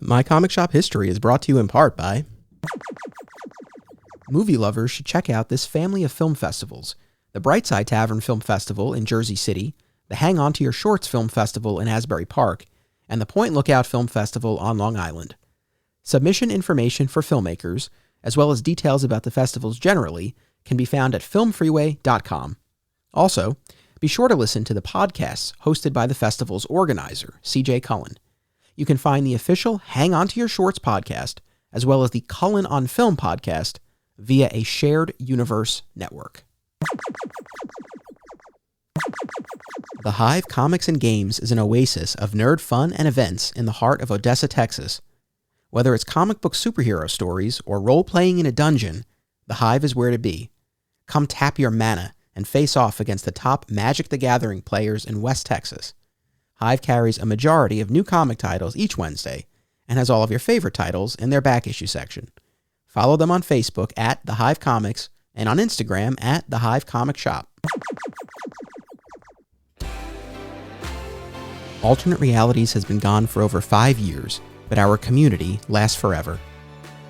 My Comic Shop History is brought to you in part by... Movie lovers should check out this family of film festivals: the Brightside Tavern Film Festival in Jersey City, the Hang On to Your Shorts Film Festival in Asbury Park, and the Point Lookout Film Festival on Long Island. Submission information for filmmakers, as well as details about the festivals generally, can be found at filmfreeway.com. Also, be sure to listen to the podcasts hosted by the festival's organizer, CJ Cullen. You can find the official Hang On to Your Shorts podcast, as well as the Cullen on Film podcast, via a shared universe network. The Hive Comics and Games is an oasis of nerd fun and events in the heart of Odessa, Texas. Whether it's comic book superhero stories or role-playing in a dungeon, the Hive is where to be. Come tap your mana and face off against the top Magic the Gathering players in West Texas. Hive carries a majority of new comic titles each Wednesday and has all of your favorite titles in their back issue section. Follow them on Facebook at The Hive Comics and on Instagram at The Hive Comic Shop. Alternate Realities has been gone for over 5 years, but our community lasts forever.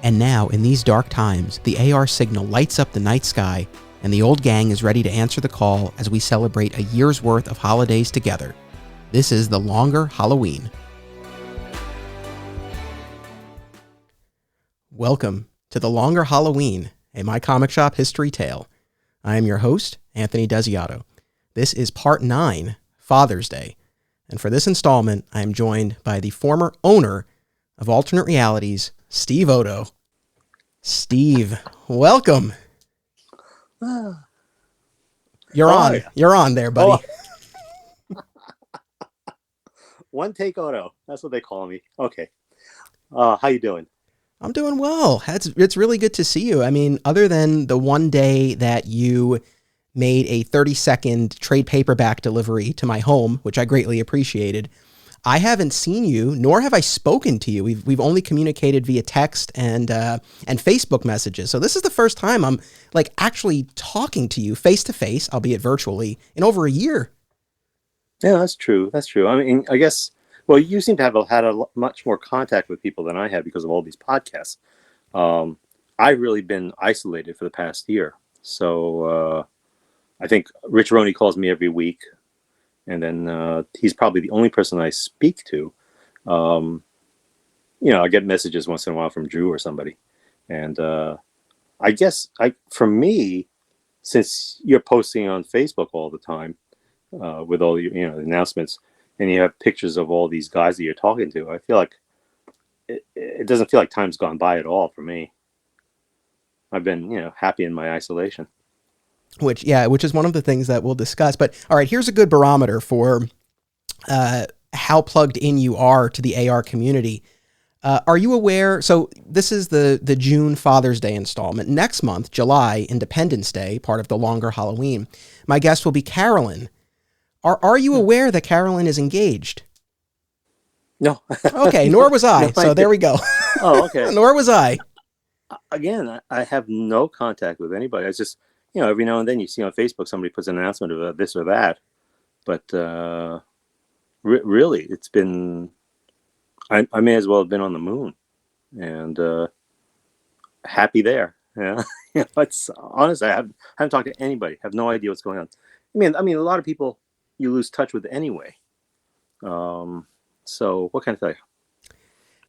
And now, in these dark times, the AR signal lights up the night sky, and the old gang is ready to answer the call as we celebrate a year's worth of holidays together. This is the LongAR Halloween. Welcome to the LongAR Halloween, a My Comic Shop history tale. I am your host, Anthony Desiato. This is part 9, Father's Day. And for this installment, I am joined by the former owner of Alternate Realities, Steve Odo. Steve, welcome. You're on. Yeah. You're on there, buddy. Oh. One take Odo. That's what they call me. Okay. How you doing? I'm doing well. It's really good to see you. I mean, other than the one day that you made a 30-second trade paperback delivery to my home, which I greatly appreciated, I haven't seen you, nor have I spoken to you. We've only communicated via text and Facebook messages. So this is the first time I'm like actually talking to you face to face, albeit virtually, in over a year. Yeah, that's true. That's true. I mean, I guess. Well, you seem to have had much more contact with people than I have because of all these podcasts. I've really been isolated for the past year. So I think Rich Roney calls me every week. And then he's probably the only person I speak to. I get messages once in a while from Drew or somebody. And I guess for me, since you're posting on Facebook all the time with all the announcements, and you have pictures of all these guys that you're talking to, I feel like it doesn't feel like time's gone by at all for me. I've been, happy in my isolation. Which is one of the things that we'll discuss. But all right, here's a good barometer for how plugged in you are to the AR community. Are you aware? So this is the June Father's Day installment. Next month, July, Independence Day, part of the LongAR Halloween. My guest will be Carolyn. Are you aware that Carolyn is engaged? No. Okay, nor was I. So there we go. Oh, okay. Nor was I. Again, I have no contact with anybody. I just, every now and then you see on Facebook somebody puts an announcement of this or that. But really, it's been, I may as well have been on the moon. And happy there. Yeah. It's honest. I haven't talked to anybody. Have no idea what's going on. I mean, a lot of people you lose touch with anyway. So what can I tell you?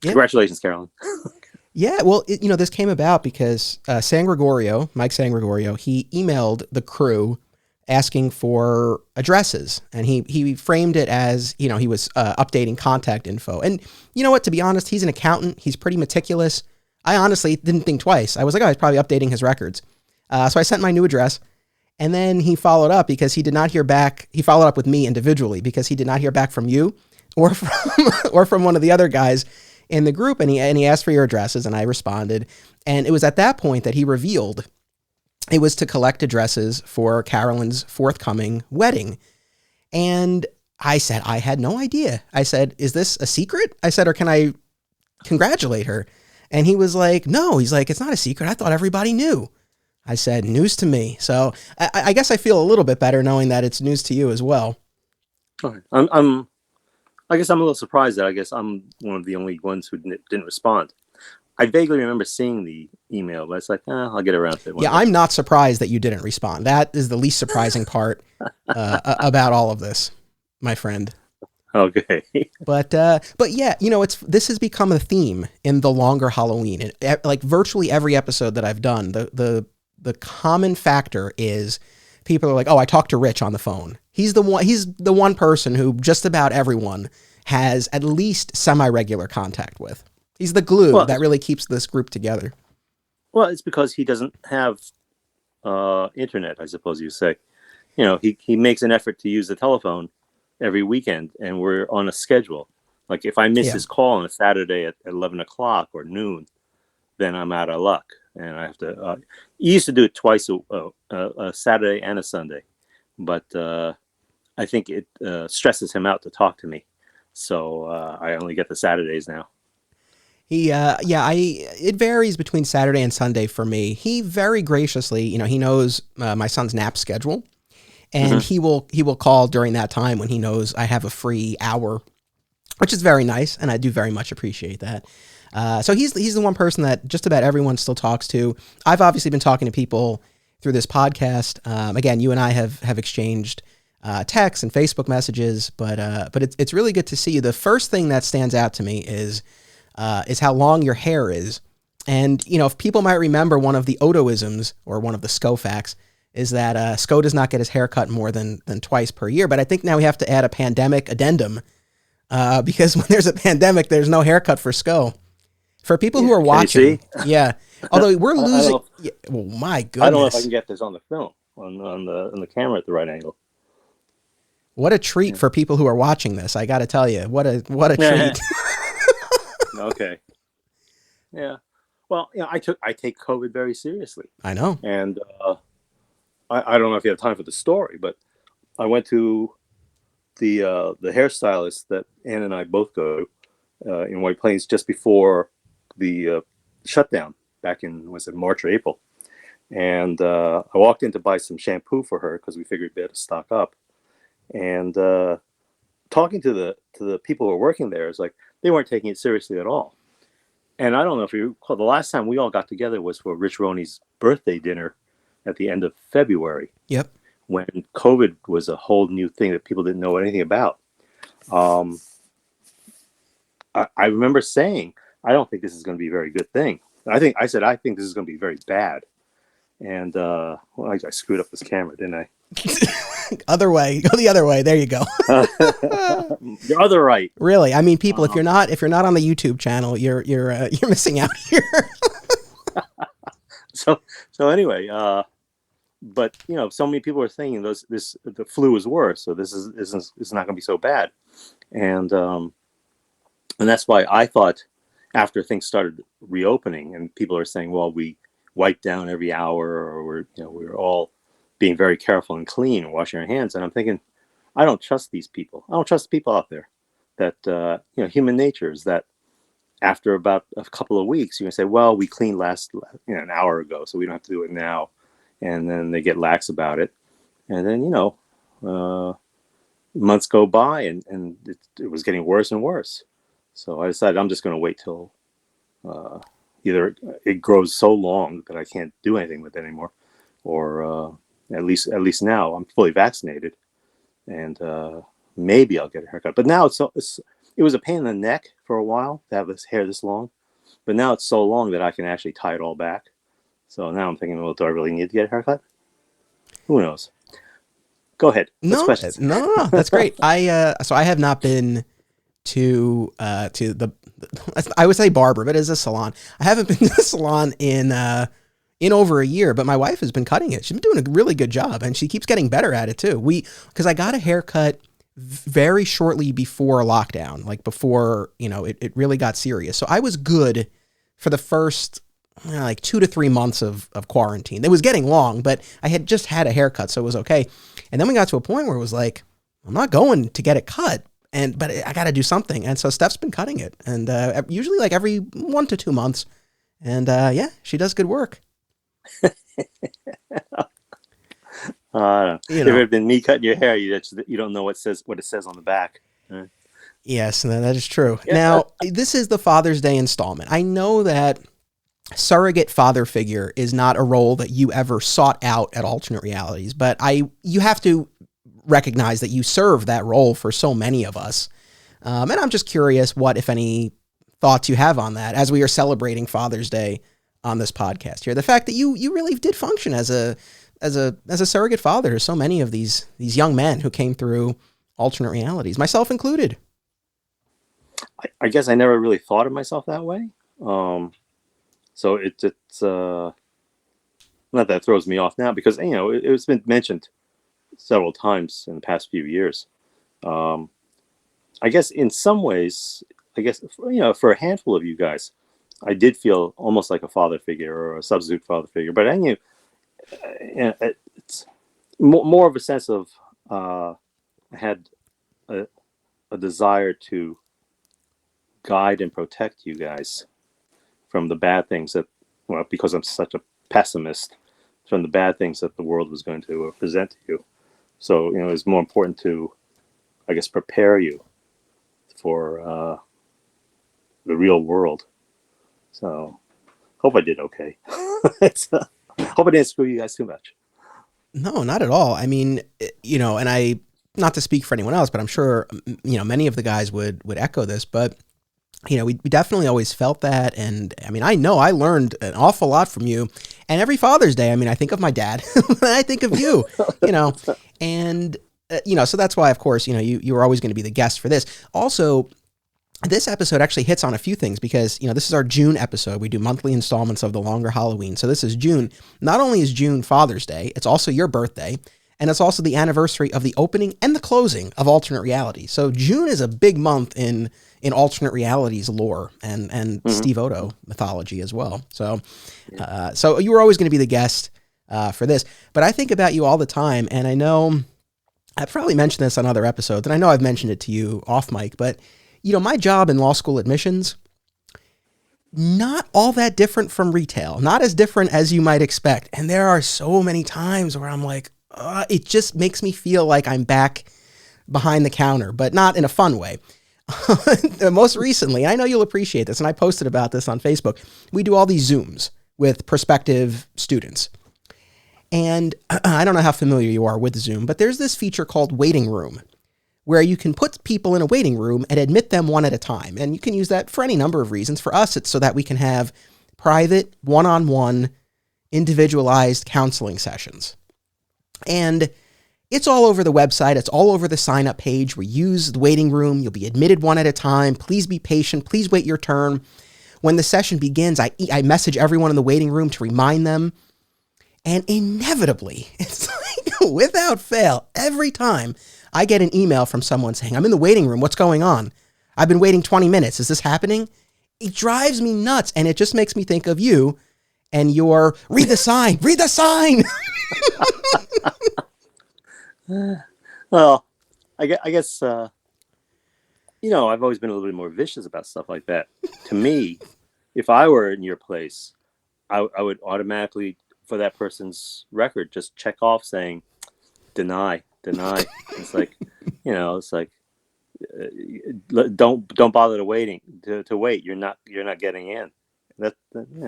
Yeah. Congratulations, Carolyn. Yeah, well, this came about because Mike San Gregorio, he emailed the crew asking for addresses, and he framed it as, he was updating contact info. And you know what, to be honest, he's an accountant. He's pretty meticulous. I honestly didn't think twice. I was like, oh, he's probably updating his records. So I sent my new address. And then he followed up because he did not hear back. He followed up with me individually because he did not hear back from you or from one of the other guys in the group. And he asked for your addresses, and I responded. And it was at that point that he revealed it was to collect addresses for Carolyn's forthcoming wedding. And I said, I had no idea. I said, is this a secret? I said, or can I congratulate her? And he was like, no. He's like, it's not a secret. I thought everybody knew. I said, news to me. So I guess I feel a little bit better knowing that it's news to you as well. Okay. I'm I guess I'm a little surprised that I guess I'm one of the only ones who didn't respond. I vaguely remember seeing the email, but it's like, I'll get around to it one Yeah, day. I'm not surprised that you didn't respond. That is the least surprising part about all of this, my friend. Okay. But yeah, this has become a theme in the LongAR Halloween, and like virtually every episode that I've done, the common factor is people are like, "Oh, I talked to Rich on the phone." He's the one person who just about everyone has at least semi-regular contact with. He's the glue that really keeps this group together. Well, it's because he doesn't have internet, I suppose you say. He makes an effort to use the telephone every weekend, and we're on a schedule. Like if I miss his call on a Saturday at 11 o'clock or noon, then I'm out of luck. And I have to, he used to do it twice, a Saturday and a Sunday. But I think it stresses him out to talk to me. So I only get the Saturdays now. It varies between Saturday and Sunday for me. He very graciously, he knows my son's nap schedule, and he will call during that time when he knows I have a free hour, which is very nice, and I do very much appreciate that. So he's the one person that just about everyone still talks to. I've obviously been talking to people through this podcast. Again, you and I have exchanged texts and Facebook messages, but it's really good to see you. The first thing that stands out to me is how long your hair is. And, if people might remember, one of the Odoisms, or one of the SCO facts, is that SCO does not get his hair cut more than twice per year. But I think now we have to add a pandemic addendum, because when there's a pandemic, there's no haircut for SCO. For people who are watching, yeah. Although we're losing, well, my goodness. I don't know if I can get this on the film, on the camera at the right angle. What a treat for people who are watching this. I got to tell you, what a treat. Okay. Yeah. Well, I take COVID very seriously. I know. And I don't know if you have time for the story, but I went to the hairstylist that Ann and I both go to in White Plains just before the shutdown back in, was it March or April? And I walked in to buy some shampoo for her because we figured we had to stock up. And talking to the people who were working there, is like they weren't taking it seriously at all. And I don't know if you recall, the last time we all got together was for Rich Roney's birthday dinner at the end of February. Yep. When COVID was a whole new thing that people didn't know anything about. I remember saying, I don't think this is going to be a very good thing. I think this is going to be very bad. And I screwed up this camera, didn't I? Other way, go the other way. There you go. You're other right. Really, I mean, people, if you're not on the YouTube channel, you're missing out here. So anyway, but so many people are saying the flu is worse, so this is not going to be so bad, and that's why I thought after things started reopening and people are saying, well, we wipe down every hour, or we're all being very careful and clean and washing our hands. And I'm thinking, I don't trust these people. I don't trust the people out there that, human nature is that after about a couple of weeks, you're going to say, well, we cleaned an hour ago, so we don't have to do it now. And then they get lax about it. And then, months go by and it was getting worse and worse. So I decided I'm just going to wait till either it grows so long that I can't do anything with it anymore, or at least now I'm fully vaccinated, and maybe I'll get a haircut. But now it was a pain in the neck for a while to have this hair this long, but now it's so long that I can actually tie it all back. So now I'm thinking, well, do I really need to get a haircut? Who knows? Go ahead. No, that's great. So I have not been to the I would say barber, but it's a salon. I haven't been to the salon in over a year, but my wife has been cutting it. She's been doing a really good job, and she keeps getting better at it too. Because I got a haircut very shortly before lockdown, like before, it really got serious. So I was good for the first like 2 to 3 months of quarantine. It was getting long, but I had just had a haircut, so it was okay. And then we got to a point where it was like, I'm not going to get it cut, but I got to do something. And so Steph's been cutting it, and usually like every 1 to 2 months. And she does good work. If it had been me cutting your hair, you don't know what it says on the back. Yes, that is true. Yeah. Now, this is the Father's Day installment. I know that surrogate father figure is not a role that you ever sought out at alternate realities, but you have to recognize that you serve that role for so many of us. And I'm just curious what, if any, thoughts you have on that as we are celebrating Father's Day on this podcast here. The fact that you really did function as a surrogate father to so many of these young men who came through alternate realities, myself included. I guess I never really thought of myself that way. So it's not that it throws me off now, because it's been mentioned several times in the past few years. I guess in some ways, for a handful of you guys, I did feel almost like a father figure or a substitute father figure. But I knew it's more of a sense of I had a desire to guide and protect you guys from the bad things because I'm such a pessimist, from the bad things that the world was going to present to you. So, it's more important to, I guess, prepare you for the real world. So, hope I did okay. Hope I didn't screw you guys too much. No, not at all. I mean, and I, not to speak for anyone else, but I'm sure, many of the guys would echo this, but we definitely always felt that. And I mean, I know I learned an awful lot from you, and every Father's Day, I mean, I think of my dad and I think of you, and, so that's why, of course, you were always going to be the guest for this. Also, this episode actually hits on a few things because, this is our June episode. We do monthly installments of the LongAR Halloween. So this is June. Not only is June Father's Day, it's also your birthday. And it's also the anniversary of the opening and the closing of alternate reality. So June is a big month in alternate realities lore and Steve Odo mythology as well. So, so you were always going to be the guest for this. But I think about you all the time, and I know I've probably mentioned this on other episodes, and I know I've mentioned it to you off mic, but my job in law school admissions, not all that different from retail, not as different as you might expect. And there are so many times where I'm like, it just makes me feel like I'm back behind the counter, but not in a fun way. Most recently, I know you'll appreciate this, and I posted about this on Facebook, we do all these Zooms with prospective students. And I don't know how familiar you are with Zoom, but there's this feature called waiting room, where you can put people in a waiting room and admit them one at a time. And you can use that for any number of reasons. For us, it's so that we can have private, one-on-one, individualized counseling sessions. And it's all over the website. It's all over the sign-up page. We use the waiting room. You'll be admitted one at a time. Please be patient. Please wait your turn. When the session begins, I message everyone in the waiting room to remind them. And inevitably, it's like without fail, every time I get an email from someone saying, I'm in the waiting room. What's going on? I've been waiting 20 minutes. Is this happening? It drives me nuts. And it just makes me think of you and your read the sign, read the sign. Well, I guess, I've always been a little bit more vicious about stuff like that. To me, if I were in your place, I would automatically, for that person's record, just check off saying, deny. It's like, don't bother to wait. You're not getting in. There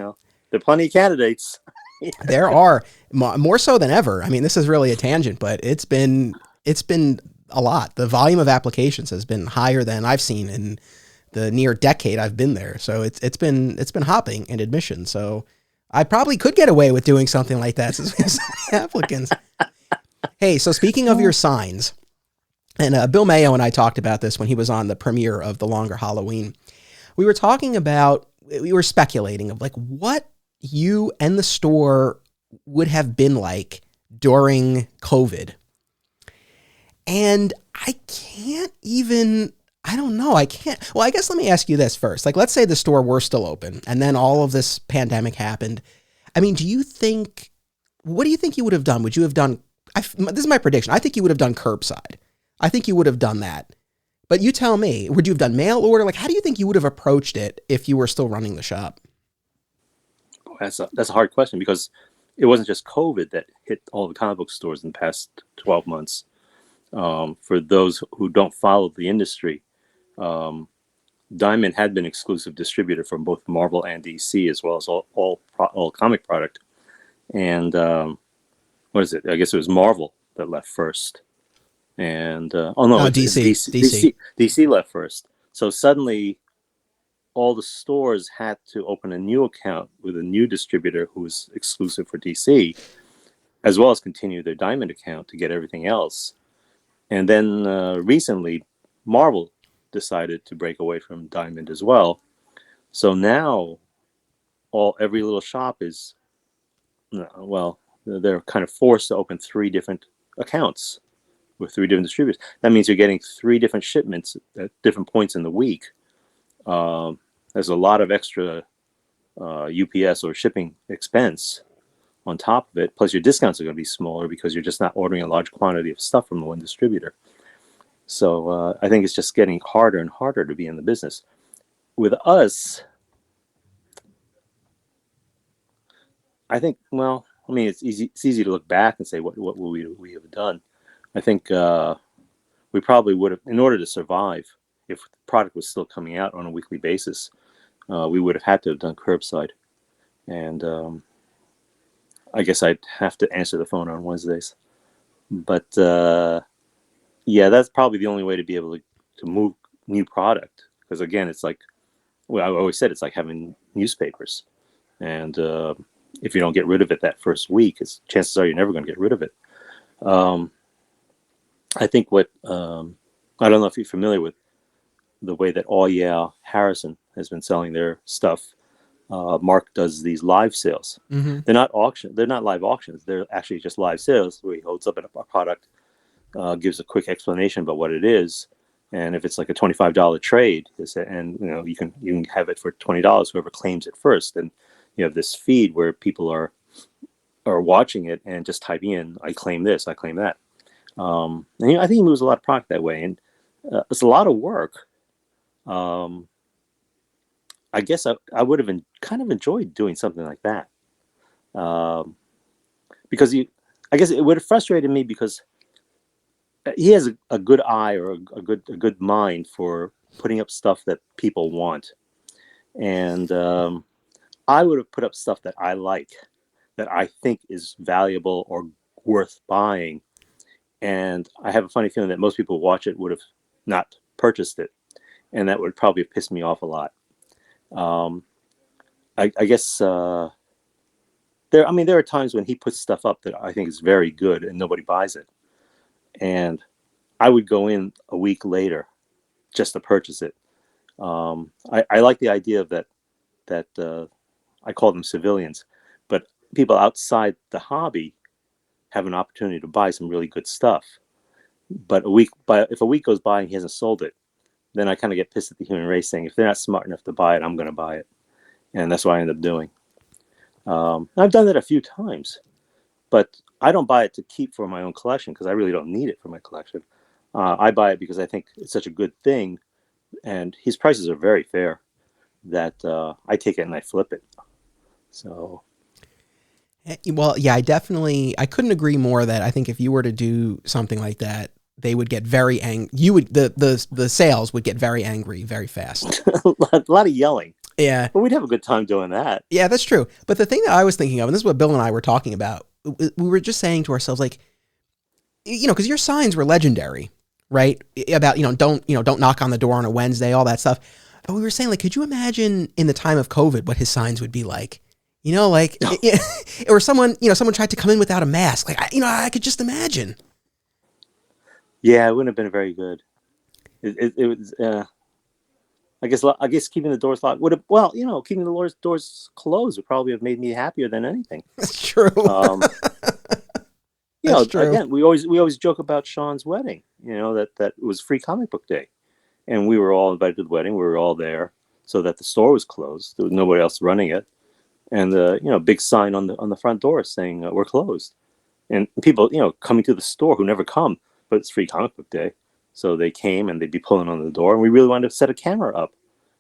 are plenty of candidates. There are more so than ever. I mean, this is really a tangent, but it's been a lot. The volume of applications has been higher than I've seen in the near decade I've been there. So it's been hopping in admission. So I probably could get away with doing something like that since we have so many applicants. Hey, so speaking of your signs, and Bill Mayo and I talked about this when he was on the premiere of the LongAR Halloween. We were speculating of like what you and the store would have been like during COVID. And I don't know. Well, I guess let me ask you this first. Like, let's say the store were still open and then all of this pandemic happened. I mean, what do you think you would have done? Would you have done, this is my prediction. I think you would have done curbside. I think you would have done that. But you tell me, would you have done mail order? Like, how do you think you would have approached it if you were still running the shop? That's a hard question, because it wasn't just COVID that hit all the comic book stores in the past 12 months. For those who don't follow the industry, Diamond had been exclusive distributor for both Marvel and DC, as well as all comic product. And what is it? I guess it was Marvel that left first. And oh no, No, it's DC, DC. DC. DC left first. So suddenly, all the stores had to open a new account with a new distributor who was exclusive for DC, as well as continue their Diamond account to get everything else. And then recently, Marvel decided to break away from Diamond as well. So now, every little shop is, well, they're kind of forced to open 3 different accounts with 3 different distributors. That means you're getting 3 different shipments at different points in the week. There's a lot of extra UPS or shipping expense on top of it. Plus, your discounts are going to be smaller because you're just not ordering a large quantity of stuff from the one distributor. So I think it's just getting harder and harder to be in the business. With us, I think, well, I mean, it's easy to look back and say, what will we have done? I think we probably would have, in order to survive, if the product was still coming out on a weekly basis, we would have had to have done curbside. And I guess I'd have to answer the phone on Wednesdays. But yeah, that's probably the only way to be able to move new product. Because again, it's like, well, I always said, it's like having newspapers. And if you don't get rid of it that first week, chances are you're never going to get rid of it. I think I don't know if you're familiar with the way that Harrison has been selling their stuff. Mark does these live sales. Mm-hmm. They're not live auctions. They're actually just live sales where he holds up a product, gives a quick explanation about what it is, and if it's like a $25 trade, and you can have it for $20, whoever claims it first, and you have this feed where people are watching it and just typing in, I claim this, I claim that. And I think he moves a lot of product that way, and it's a lot of work. I guess I would have kind of enjoyed doing something like that, because I guess it would have frustrated me because he has a good eye or a good mind for putting up stuff that people want, and I would have put up stuff that I like, that I think is valuable or worth buying. And I have a funny feeling that most people who watch it would have not purchased it. And that would probably have pissed me off a lot. I guess there are times when he puts stuff up that I think is very good and nobody buys it. And I would go in a week later just to purchase it. I like the idea of that I call them civilians, but people outside the hobby have an opportunity to buy some really good stuff. But if a week goes by and he hasn't sold it, then I kind of get pissed at the human race, saying, if they're not smart enough to buy it, I'm going to buy it. And that's what I end up doing. I've done that a few times, but I don't buy it to keep for my own collection because I really don't need it for my collection. I buy it because I think it's such a good thing, and his prices are very fair that I take it and I flip it. So. Well, yeah, I couldn't agree more that I think if you were to do something like that, they would get very angry. The sales would get very angry very fast. A lot of yelling. Yeah. But we'd have a good time doing that. Yeah, that's true. But the thing that I was thinking of, and this is what Bill and I were talking about, we were just saying to ourselves, like, because your signs were legendary, right? About, don't knock on the door on a Wednesday, all that stuff. But we were saying, like, could you imagine in the time of COVID what his signs would be like? Or someone tried to come in without a mask. Like, I could just imagine. Yeah, it wouldn't have been very good. It was. I guess keeping the doors locked would have. Well, keeping the doors closed would probably have made me happier than anything. That's true. That's true. Again, we always joke about Sean's wedding. That it was free comic book day, and we were all invited to the wedding. We were all there, so that the store was closed. There was nobody else running it. And big sign on the front door saying we're closed, and people coming to the store who never come, but it's free comic book day, so they came and they'd be pulling on the door, and we really wanted to set a camera up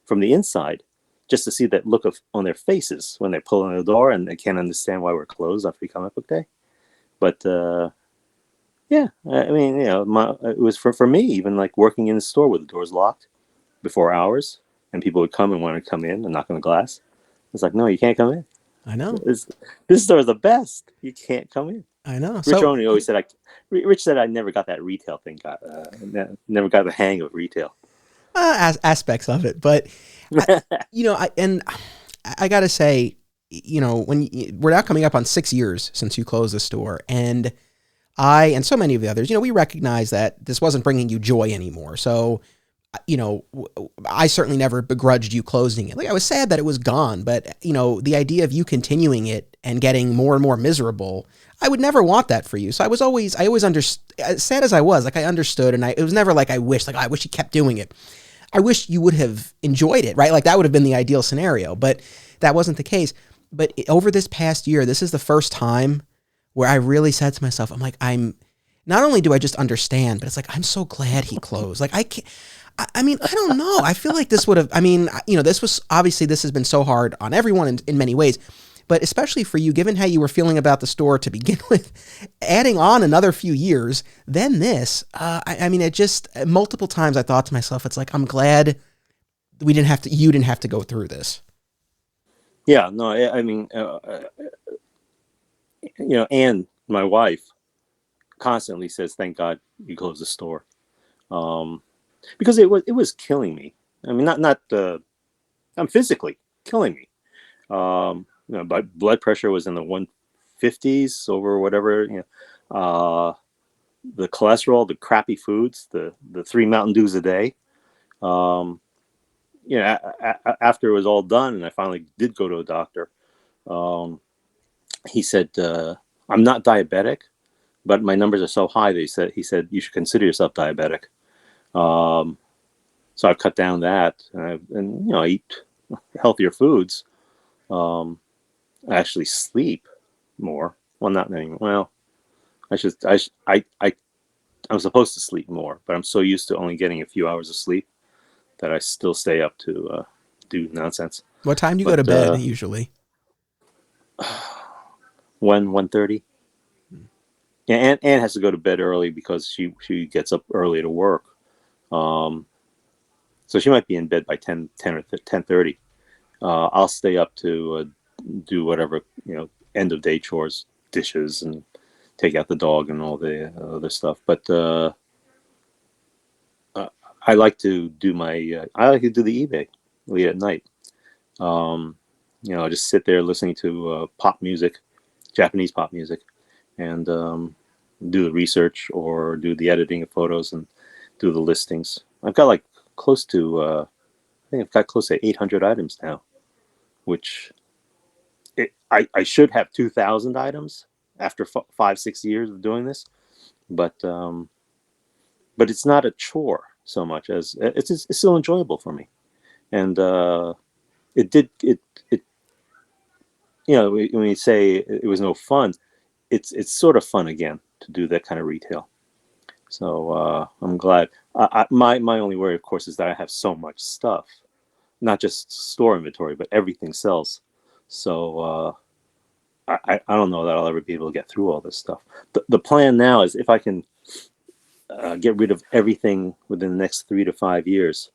from the inside just to see that look on their faces when they pull on the door and they can't understand why we're closed on free comic book day. But yeah, I mean it was for me, even like working in the store with the doors locked. before hours, and people would come and want to come in and knock on the glass. It's like, no, you can't come in. I know. This store is the best. You can't come in. I know. Rich So only always said, Rich said I never got that retail thing. Never got the hang of retail. aspects of it, but I gotta say, we're now coming up on 6 years since you closed the store, and I and so many of the others, we recognize that this wasn't bringing you joy anymore. So, I certainly never begrudged you closing it. Like, I was sad that it was gone, but the idea of you continuing it and getting more and more miserable, I would never want that for you. So I always understood, as sad as I was, like I understood, and it was never like I wish you kept doing it. I wish you would have enjoyed it, right? Like that would have been the ideal scenario, but that wasn't the case. But over this past year, this is the first time where I really said to myself, not only do I just understand, but it's like, I'm so glad he closed. Like I can't, I don't know. I feel like this would have, this has been so hard on everyone in many ways, but especially for you, given how you were feeling about the store to begin with, adding on another few years, then this, it just, multiple times I thought to myself, it's like, I'm glad you didn't have to go through this. Yeah, no, Anne, my wife, constantly says, "Thank God you closed the store," because it was killing me. I mean, I'm physically killing me. My blood pressure was in the 150s over whatever. The cholesterol, the crappy foods, the 3 Mountain Dews a day. After it was all done, and I finally did go to a doctor. He said, "I'm not diabetic, but my numbers are so high that he said you should consider yourself diabetic." So I've cut down that, and I eat healthier foods. I actually sleep more. Well, not anymore. Well, I'm supposed to sleep more, but I'm so used to only getting a few hours of sleep that I still stay up to do nonsense. What time do you go to bed usually? 1:30. Yeah, Anne has to go to bed early because she gets up early to work. So she might be in bed by 10 or 10:30. I'll stay up to do whatever, end of day chores, dishes, and take out the dog and all the other stuff. But I like to do the eBay late at night. I just sit there listening to pop music, Japanese pop music, and do the research or do the editing of photos and do the listings. I've got like close to, I think I've got close to 800 items now, which I should have 2,000 items after 5-6 years of doing this, but it's not a chore so much as it's still enjoyable for me, and when you say it was no fun, it's sort of fun again to do that kind of retail. So I'm glad. My only worry, of course, is that I have so much stuff, not just store inventory, but everything sells. So I don't know that I'll ever be able to get through all this stuff. The plan now is if I can get rid of everything within the next 3 to 5 years.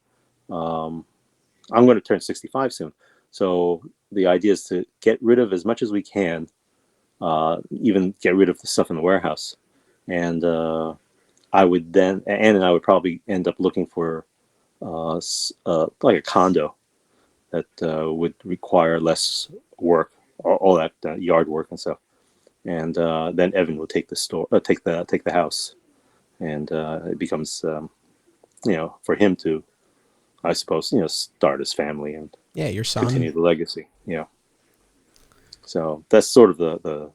I'm going to turn 65 soon. So the idea is to get rid of as much as we can, even get rid of the stuff in the warehouse. And Anne and I would probably end up looking for like a condo that would require less work, all that yard work and stuff. And then Evan will take the house, and it becomes for him to, I suppose, start his family and your son, continue the legacy. So that's sort of the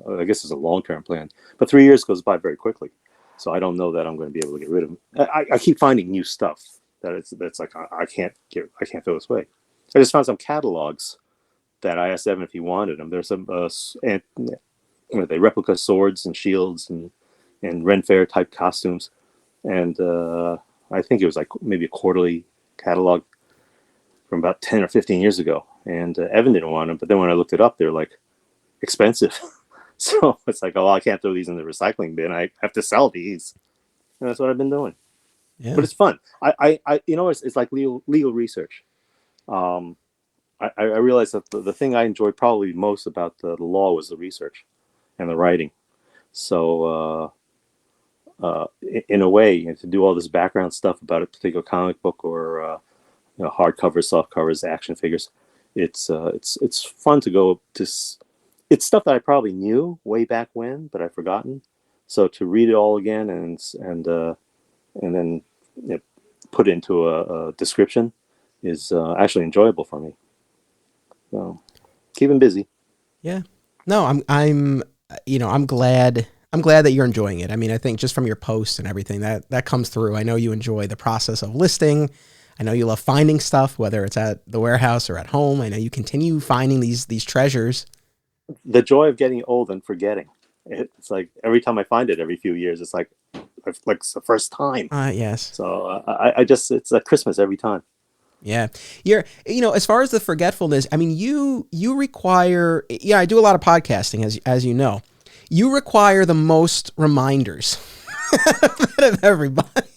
I guess it's a long-term plan, but 3 years goes by very quickly. So I don't know that I'm going to be able to get rid of him. I keep finding new stuff that's like I can't throw this away. I just found some catalogs that I asked Evan if he wanted them. There's some they replica swords and shields and Ren Fair type costumes, and I think it was like maybe a quarterly catalog from about 10 or 15 years ago. And Evan didn't want them, but then when I looked it up, they're like expensive. So it's like, oh, I can't throw these in the recycling bin. I have to sell these. And that's what I've been doing. Yeah. but it's fun. It's like legal research. Um, I realized that the thing I enjoyed probably most about the law was the research and the writing. So, in a way, to do all this background stuff about a particular comic book or hardcovers, soft covers, action figures, it's fun to go to. It's stuff that I probably knew way back when, but I've forgotten. So to read it all again and then put it into a description is actually enjoyable for me. So keeping busy. Yeah. No, I'm glad that you're enjoying it. I mean, I think just from your posts and everything that comes through. I know you enjoy the process of listing. I know you love finding stuff, whether it's at the warehouse or at home. I know you continue finding these treasures. The joy of getting old and forgetting. It's like every time I find it every few years, it's like it's the first time. Yes. So it's a Christmas every time. Yeah. As far as the forgetfulness, I mean, you require, I do a lot of podcasting as you know. You require the most reminders out of everybody.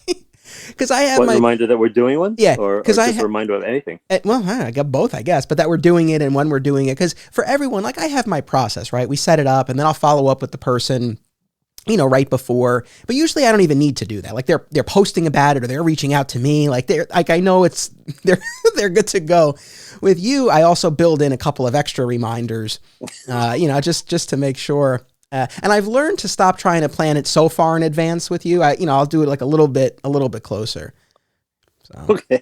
Because I have reminder that we're doing one? Yeah. Or just a reminder of anything? Well, I got both, I guess, but that we're doing it and when we're doing it. Because for everyone, like I have my process, right? We set it up and then I'll follow up with the person, right before. But usually I don't even need to do that. Like they're posting about it or they're reaching out to me. Like I know they're good to go. With you, I also build in a couple of extra reminders, just to make sure. And I've learned to stop trying to plan it so far in advance with you. I'll do it like a little bit closer. So, okay.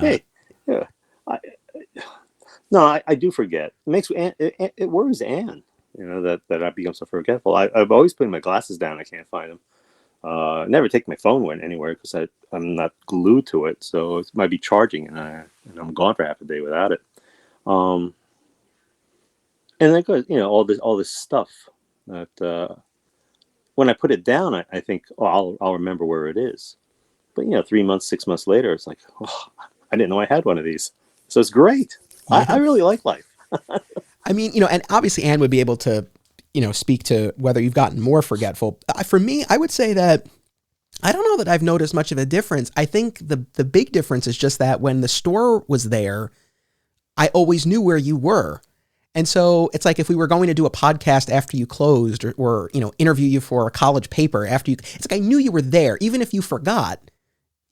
Hey, yeah. I do forget. It makes it worries Anne. That I become so forgetful. I've always put my glasses down. I can't find them. Never take my phone anywhere because I'm not glued to it. So it might be charging, and I'm gone for half a day without it. And then goes, all this stuff that when I put it down, I think, oh, I'll remember where it is. But 3 months, 6 months later, it's like, oh, I didn't know I had one of these. So it's great. Yeah. I really like life. I mean, and obviously Anne would be able to, speak to whether you've gotten more forgetful. For me, I would say that I don't know that I've noticed much of a difference. I think the big difference is just that when the store was there, I always knew where you were. And so it's like if we were going to do a podcast after you closed or interview you for a college paper after you, it's like I knew you were there. Even if you forgot,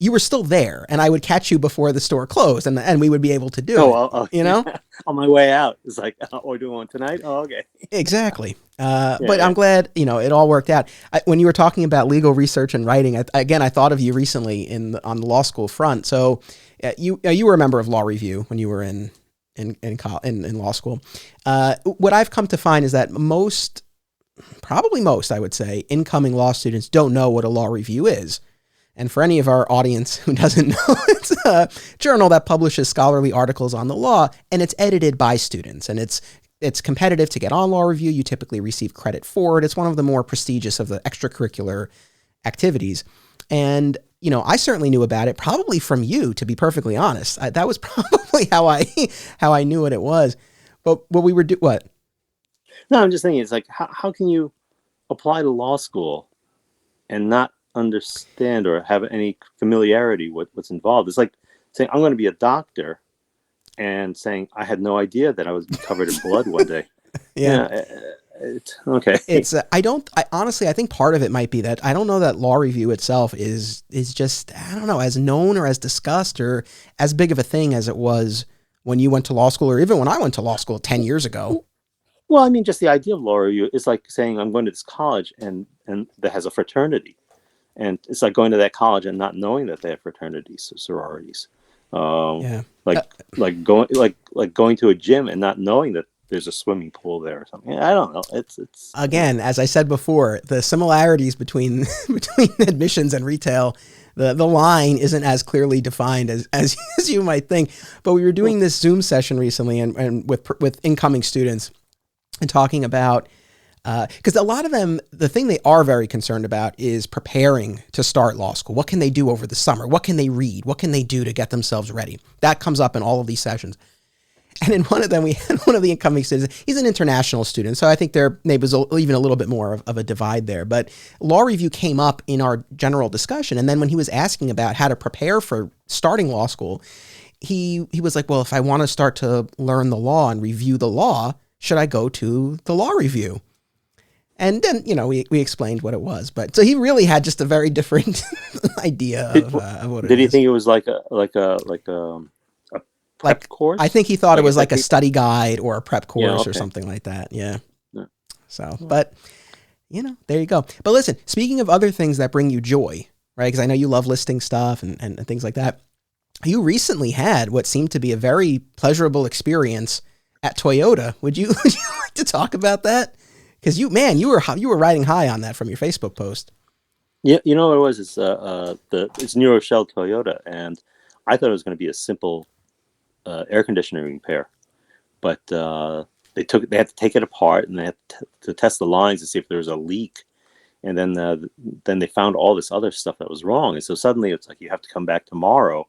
you were still there and I would catch you before the store closed and we would be able to do it. On my way out. It's like, we're doing one tonight? Oh, okay. Exactly. But I'm glad, it all worked out. When you were talking about legal research and writing, I thought of you recently on the law school front. So you were a member of Law Review when you were in law school. What I've come to find is that probably most, I would say, incoming law students don't know what a law review is. And for any of our audience who doesn't know, it's a journal that publishes scholarly articles on the law, and it's edited by students. And it's competitive to get on Law Review. You typically receive credit for it. It's one of the more prestigious of the extracurricular activities. And, I certainly knew about it, probably from you, to be perfectly honest. That was probably how I knew what it was. But what we were what? No, I'm just thinking, it's like, how can you apply to law school and not understand or have any familiarity with what's involved? It's like saying I'm going to be a doctor and saying I had no idea that I was covered in blood one day. Yeah. Okay. It's honestly, I think part of it might be that I don't know that Law Review itself is just, I don't know, as known or as discussed or as big of a thing as it was when you went to law school or even when I went to law school 10 years ago. Well, I mean, just the idea of Law Review is like saying I'm going to this college and that has a fraternity. And it's like going to that college and not knowing that they have fraternities or sororities. Like going to a gym and not knowing that there's a swimming pool there or something. I don't know. It's again, as I said before, the similarities between admissions and retail, the line isn't as clearly defined as you might think. But we were doing this Zoom session recently and with incoming students and talking about. Because a lot of them, the thing they are very concerned about is preparing to start law school. What can they do over the summer? What can they read? What can they do to get themselves ready? That comes up in all of these sessions. And in one of them, we had one of the incoming students. He's an international student, so I think there maybe was even a little bit more of a divide there. But law review came up in our general discussion, and then when he was asking about how to prepare for starting law school, he was like, "Well, if I want to start to learn the law and review the law, should I go to the law review?" And then, we explained what it was. But so he really had just a very different idea of what it is. Did he think it was like a prep course? I think he thought it was like a SAT? study guide or a prep course Yeah, okay. or something like that. Yeah. Yeah. So, but there you go. But listen, speaking of other things that bring you joy, right? Because I know you love listing stuff and things like that. You recently had what seemed to be a very pleasurable experience at Toyota. Would you like to talk about that? Because you were riding high on that from your Facebook post. Yeah, you know what it was? It's New Rochelle Toyota, and I thought it was going to be a simple air conditioning repair, but they had to take it apart and they had to test the lines to see if there was a leak, and then they found all this other stuff that was wrong, and so suddenly it's like you have to come back tomorrow,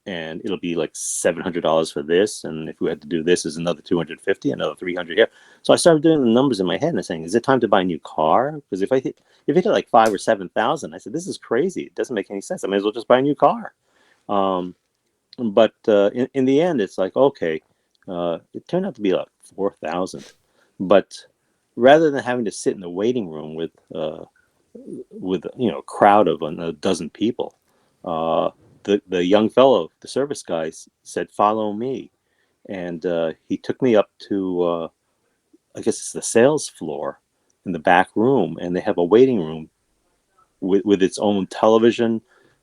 and it'll be like $700 for this, and if we had to do this, is another $250, another $300 here. So I started doing the numbers in my head and saying, is it time to buy a new car? Because if it hit like 5,000 or 7,000, I said, this is crazy. It doesn't make any sense. I may as well just buy a new car. But in the end, it's like, okay, it turned out to be like 4,000. But rather than having to sit in the waiting room with a crowd of a dozen people, the young fellow, the service guy, said, "Follow me," and he took me up to I guess it's the sales floor in the back room, and they have a waiting room with its own television,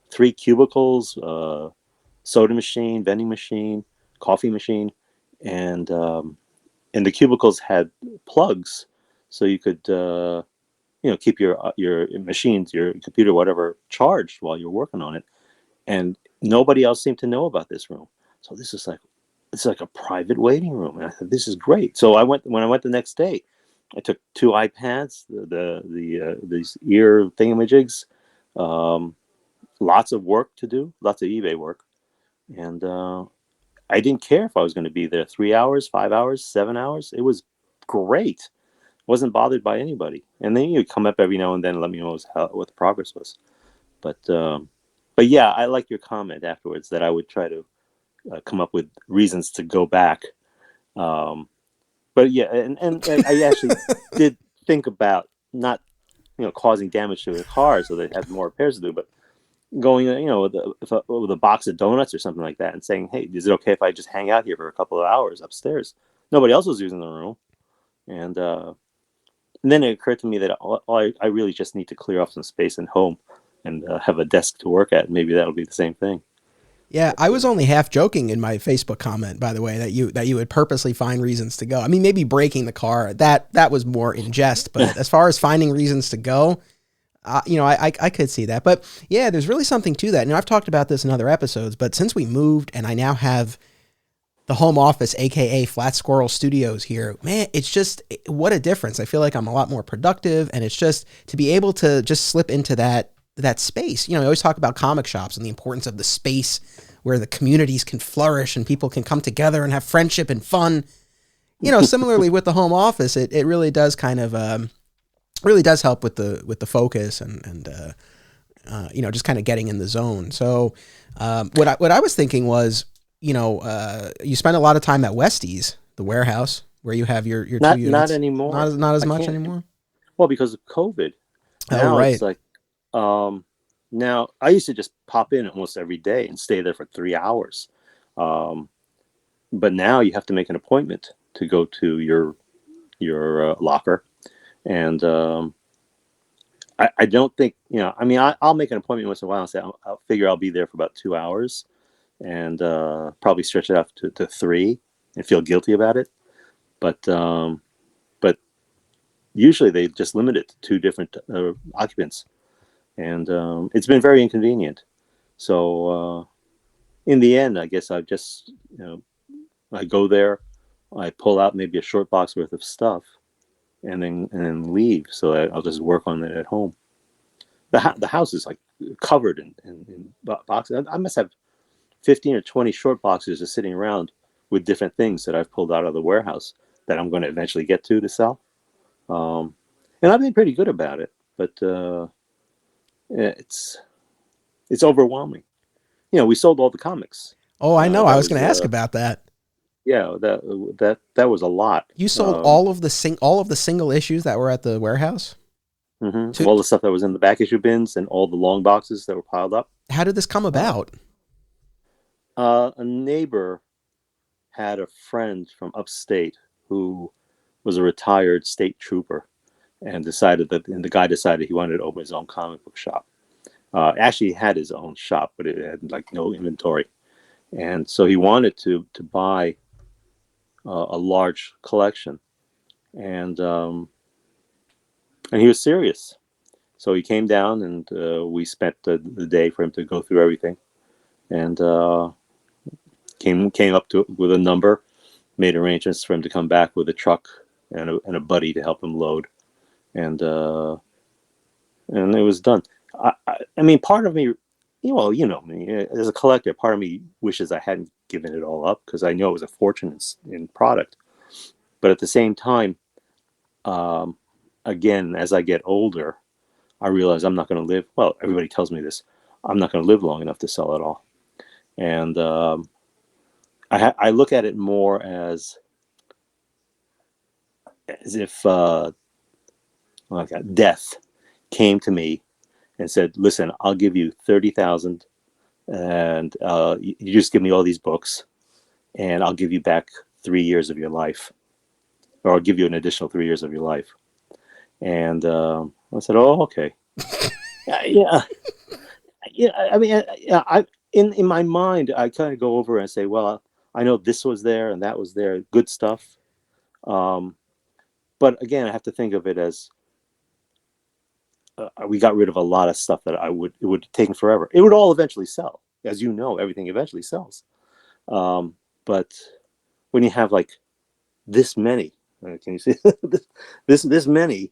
3 cubicles, soda machine, vending machine, coffee machine, and the cubicles had plugs, so you could keep your machines, your computer, whatever, charged while you're working on it. And nobody else seemed to know about this room. So it's like a private waiting room. And I thought, this is great. So when I went the next day, I took 2 iPads, these ear thingamajigs, lots of work to do, lots of eBay work. And I didn't care if I was going to be there 3 hours, 5 hours, 7 hours. It was great. Wasn't bothered by anybody. And then you'd come up every now and then and let me know what the progress was. But yeah, I like your comment afterwards that I would try to come up with reasons to go back. But yeah, and I actually did think about not causing damage to the car so they have more repairs to do, but going with a box of donuts or something like that and saying, hey, is it okay if I just hang out here for a couple of hours upstairs? Nobody else was using the room, and then it occurred to me that I really just need to clear off some space at home and have a desk to work at. Maybe that'll be the same thing. Yeah, I was only half joking in my Facebook comment, by the way, that you would purposely find reasons to go. I mean, maybe breaking the car, that was more in jest, but as far as finding reasons to go, I could see that. But yeah, there's really something to that. And I've talked about this in other episodes, but since we moved and I now have the home office, AKA Flat Squirrel Studios here, man, it's just, what a difference. I feel like I'm a lot more productive, and it's just to be able to just slip into that space. I always talk about comic shops and the importance of the space where the communities can flourish and people can come together and have friendship and fun. Similarly with the home office, it really does kind of, really does help with the focus and just kind of getting in the zone. So, what I was thinking was, you spend a lot of time at Westie's, the warehouse where you have your 2 units. Not anymore. Not as much anymore. Well, because of COVID. Now right. It's like, now I used to just pop in almost every day and stay there for 3 hours. But now you have to make an appointment to go to your locker. And I don't think, I'll make an appointment once in a while and say, I'll figure I'll be there for about 2 hours, and probably stretch it out to 3 and feel guilty about it. But usually they just limit it to 2 different occupants. And it's been very inconvenient. So in the end, I guess I've just, I go there, I pull out maybe a short box worth of stuff, and then leave. So I'll just work on it at home. The house is like covered in boxes. I must have 15 or 20 short boxes just sitting around with different things that I've pulled out of the warehouse that I'm going to eventually get to sell. And I've been pretty good about it, but it's overwhelming. We sold all the comics. Oh, I know. I That was going was to ask about that. yeah, that was a lot. You sold all of the single issues that were at the warehouse? All the stuff that was in the back issue bins and all the long boxes that were piled up. How did this come about? A neighbor had a friend from upstate who was a retired state trooper, and the guy decided he wanted to open his own comic book shop. Actually, he had his own shop, but it had like no inventory, and so he wanted to buy a large collection, and he was serious. So he came down, and we spent the day for him to go through everything, and came up with a number, made arrangements for him to come back with a truck and a buddy to help him load, and it was done. I mean, part of me, me as a collector, part of me wishes I hadn't given it all up, because I know it was a fortune in product. But at the same time, again, as I get older, I realize I'm not going to live. Well, everybody tells me this. I'm not going to live long enough to sell it all. And I look at it more as if death came to me and said, "Listen, I'll give you 30,000, and you just give me all these books, and I'll give you back 3 years of your life, or I'll give you an additional 3 years of your life." And I said, "Oh, okay." Yeah. I mean, in my mind, I kind of go over and say, "Well, I know this was there and that was there, good stuff." But again, I have to think of it as we got rid of a lot of stuff that it would have taken forever. It would all eventually sell, as you know. Everything eventually sells. But when you have like this many, can you see this many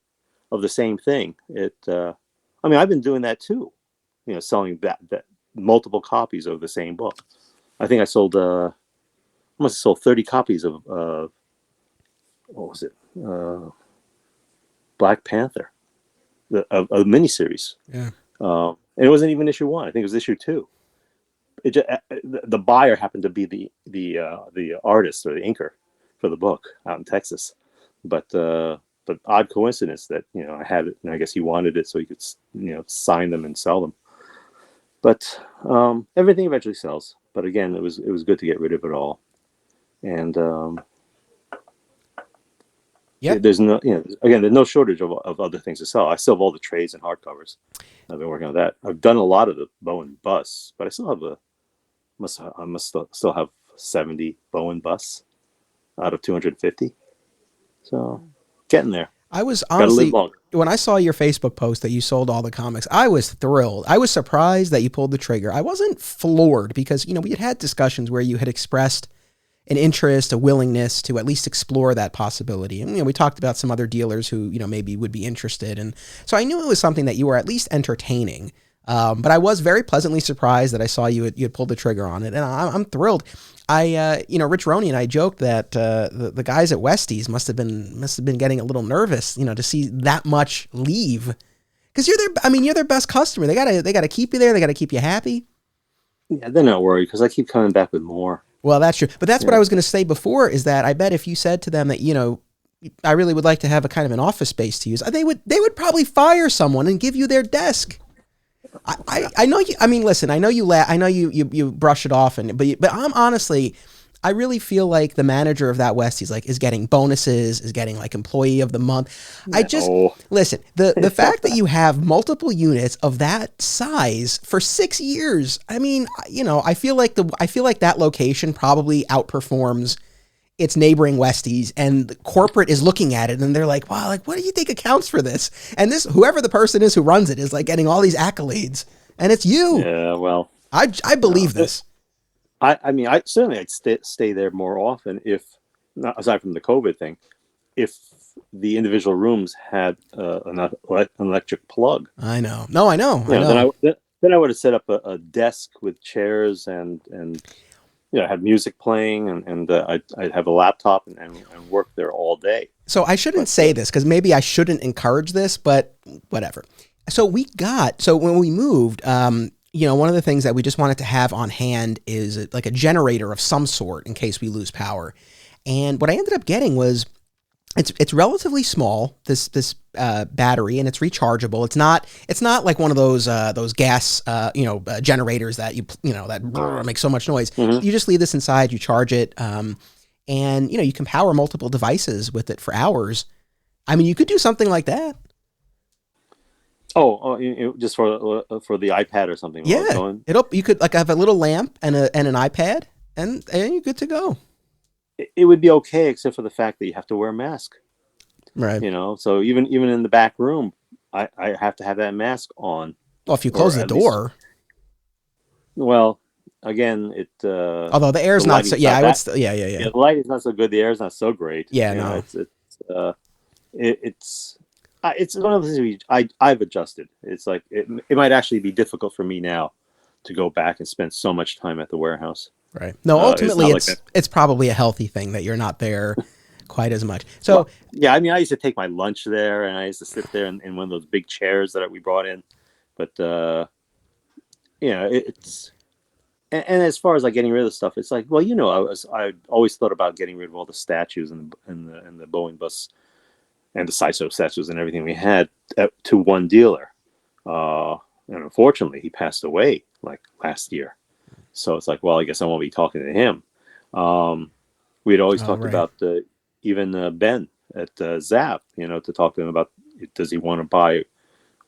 of the same thing? I mean, I've been doing that too. Selling that multiple copies of the same book. I think I must have sold 30 copies of what was it? Black Panther, a miniseries. Yeah. And it wasn't even issue 1. I think it was issue 2. It just, the buyer happened to be the artist or the inker for the book out in Texas, but odd coincidence that I had it, and I guess he wanted it so he could sign them and sell them. But everything eventually sells. But again, it was good to get rid of it all. And there's no there's no shortage of other things to sell. I still have all the trades and hardcovers. I've been working on that. I've done a lot of the Bowen busts, but I still have I must still have 70 Bowen busts out of 250. So getting there. I was honestly, when I saw your Facebook post that you sold all the comics, I was thrilled. I was surprised that you pulled the trigger. I wasn't floored because, we had discussions where you had expressed an interest, a willingness to at least explore that possibility. And, we talked about some other dealers who, maybe would be interested. And so I knew it was something that you were at least entertaining. But I was very pleasantly surprised that I saw you had pulled the trigger on it. And I'm thrilled. Rich Roney and I joked that the guys at Westies must have been getting a little nervous, to see that much leave, because you're their best customer. They gotta keep you there. They gotta keep you happy. Yeah, they're not worried because I keep coming back with more. Well, that's true. But that's what I was going to say before, is that I bet if you said to them that, I really would like to have a kind of an office space to use, they would probably fire someone and give you their desk. I know you. I mean, listen. I know you laugh. I know you brush it off, but I'm honestly, I really feel like the manager of that Westies is getting bonuses, is getting employee of the month. No. I just listen. The fact that you have multiple units of that size for 6 years. I mean, I feel like that location probably outperforms its neighboring Westies, and the corporate is looking at it and they're like, wow, what do you think accounts for this? And whoever the person is who runs it is getting all these accolades, and it's you. Yeah, well, I believe this. I mean, I'd stay there more often if, not aside from the COVID thing, if the individual rooms had an electric plug. I know. No, I know. Then I would have set up a desk with chairs and I had music playing, and I'd have a laptop and work there all day. So I shouldn't But say this because maybe I shouldn't encourage this, but whatever. So when we moved, one of the things that we just wanted to have on hand is like a generator of some sort in case we lose power. And what I ended up getting was it's relatively small, this battery, and it's rechargeable. It's not like one of those gas generators that that make so much noise. Mhm. You just leave this inside, you charge it, and you can power multiple devices with it for hours. I mean, you could do something like that. Just for the iPad or something while it's Yeah, going. you could like have a little lamp and an iPad, and you're good to go. It would be okay, except for the fact that you have to wear a mask. Right. So even in the back room, I have to have that mask on, Well, if you close or the at least, door, well, again, although the air's the not so. lighting's Yeah, not I would. that. Yeah. Yeah, the lighting's not so good. The air's not so great. Yeah. No. Uh, it's it's one of the things I've adjusted. It's like it might actually be difficult for me now to go back and spend so much time at the warehouse. Right. No. It's Ultimately, not like that. it's probably a healthy thing that you're not there quite as much. So Well, yeah, I mean, I used to take my lunch there, and I used to sit there in one of those big chairs that we brought in. But it's and as far as like getting rid of the stuff, it's like, well, I always thought about getting rid of all the statues and the Boeing bus and the Sideshow statues and everything we had to one dealer. And unfortunately, he passed away like last year. So it's like, well, I guess I won't be talking to him. We had always talked right. about even Ben at Zap, to talk to him about, does he want to buy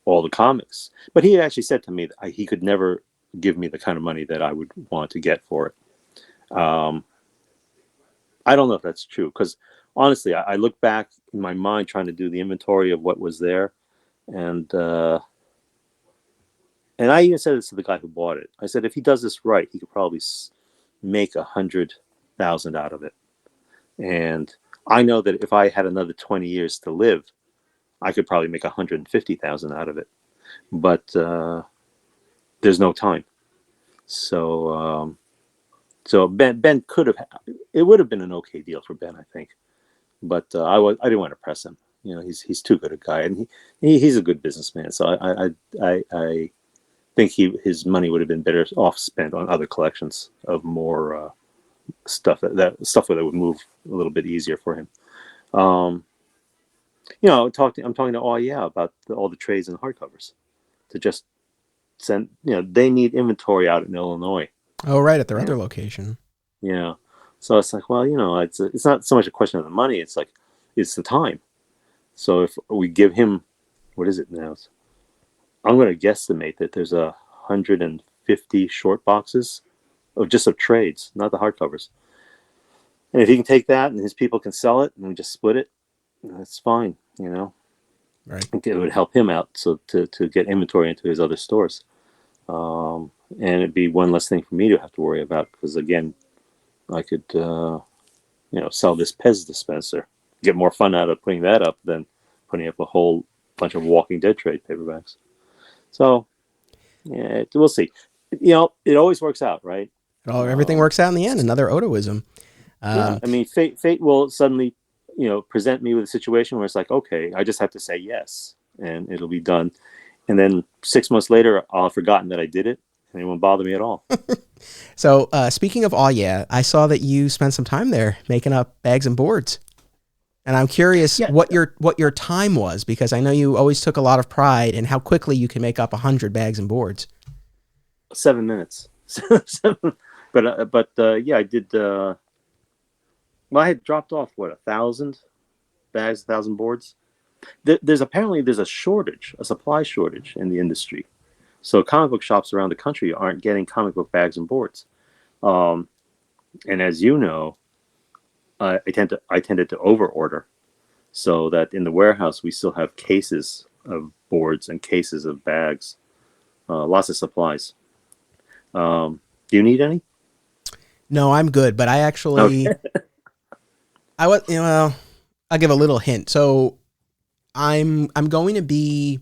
all the comics? But he had actually said to me that he could never give me the kind of money that I would want to get for it. I don't know if that's true, because honestly, I look back in my mind trying to do the inventory of what was there, and I even said this to the guy who bought it. I said, if he does this right, he could probably make 100,000 out of it. And I know that if I had another 20 years to live, I could probably make 150,000 out of it. But there's no time. So Ben could have. It would have been an okay deal for Ben, I think. But I didn't want to press him. He's too good a guy, and he's a good businessman. So I think his money would have been better off spent on other collections of more stuff that would move a little bit easier for him. I'm talking to about all the trades and hardcovers to just send. They need inventory out in Illinois. Oh, right, at their Yeah. other location. Yeah. So it's like, well, it's not so much a question of the money. It's like, it's the time. So if we give him, what is it now? I'm going to guesstimate that there's 150 short boxes of trades, not the hardcovers. And if he can take that and his people can sell it and we just split it, that's fine. Right. It would help him out so to get inventory into his other stores. And it'd be one less thing for me to have to worry about, because again, I could sell this Pez dispenser, get more fun out of putting that up than putting up a whole bunch of Walking Dead trade paperbacks. So yeah, we'll see. It always works out, right? Everything works out in the end. Another Odoism. Yeah, I mean, fate will suddenly present me with a situation where it's like, okay, I just have to say yes and it'll be done. And then 6 months later, I'll have forgotten that I did it and it won't bother me at all. So speaking of I saw that you spent some time there making up bags and boards. And I'm curious what your time was, because I know you always took a lot of pride in how quickly you can make up 100 bags and boards. 7 minutes. But yeah, I did. Well, I had dropped off 1,000 bags, 1,000 boards. There's a shortage, a supply shortage in the industry. So comic book shops around the country aren't getting comic book bags and boards. And as you know, I tended to overorder, so that in the warehouse we still have cases of boards and cases of bags, lots of supplies. Do you need any? No, I'm good, but I actually Okay. I'll give a little hint. So I'm going to be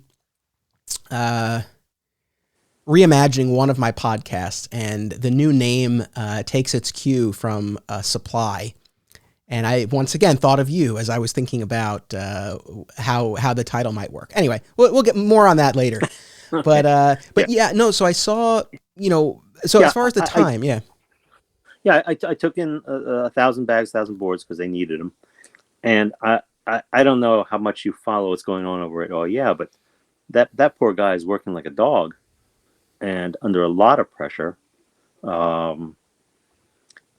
reimagining one of my podcasts, and the new name takes its cue from Supply. And I once again thought of you as I was thinking about how the title might work. Anyway, we'll get more on that later. But yeah, no. So I saw, So as far as the time, I took in 1,000 bags, 1,000 boards because they needed them, and I don't know how much you follow what's going on over at but that poor guy is working like a dog, and under a lot of pressure.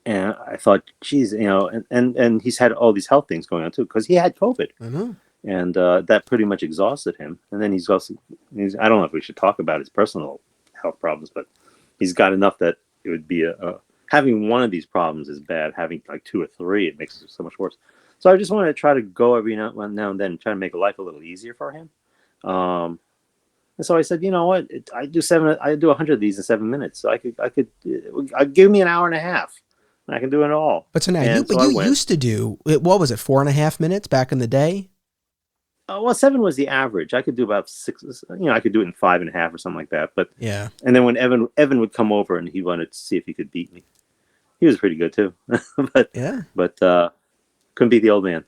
And I thought, geez, and he's had all these health things going on too, because he had COVID, and that pretty much exhausted him. And then he's I don't know if we should talk about his personal health problems, but he's got enough that it would be having one of these problems is bad. Having like 2 or 3, it makes it so much worse. So I just wanted to try to go every now and then, try to make life a little easier for him. And so I said, you know what? I do 100 of these in 7 minutes. So I'd give me an hour and a half. I can do it all. But so now you used to do, what was it, 4.5 minutes back in the day? Well, 7 was the average. I could do about 6. I could do it in 5.5 or something like that. But yeah. And then when Evan would come over and he wanted to see if he could beat me, he was pretty good too. but couldn't beat the old man.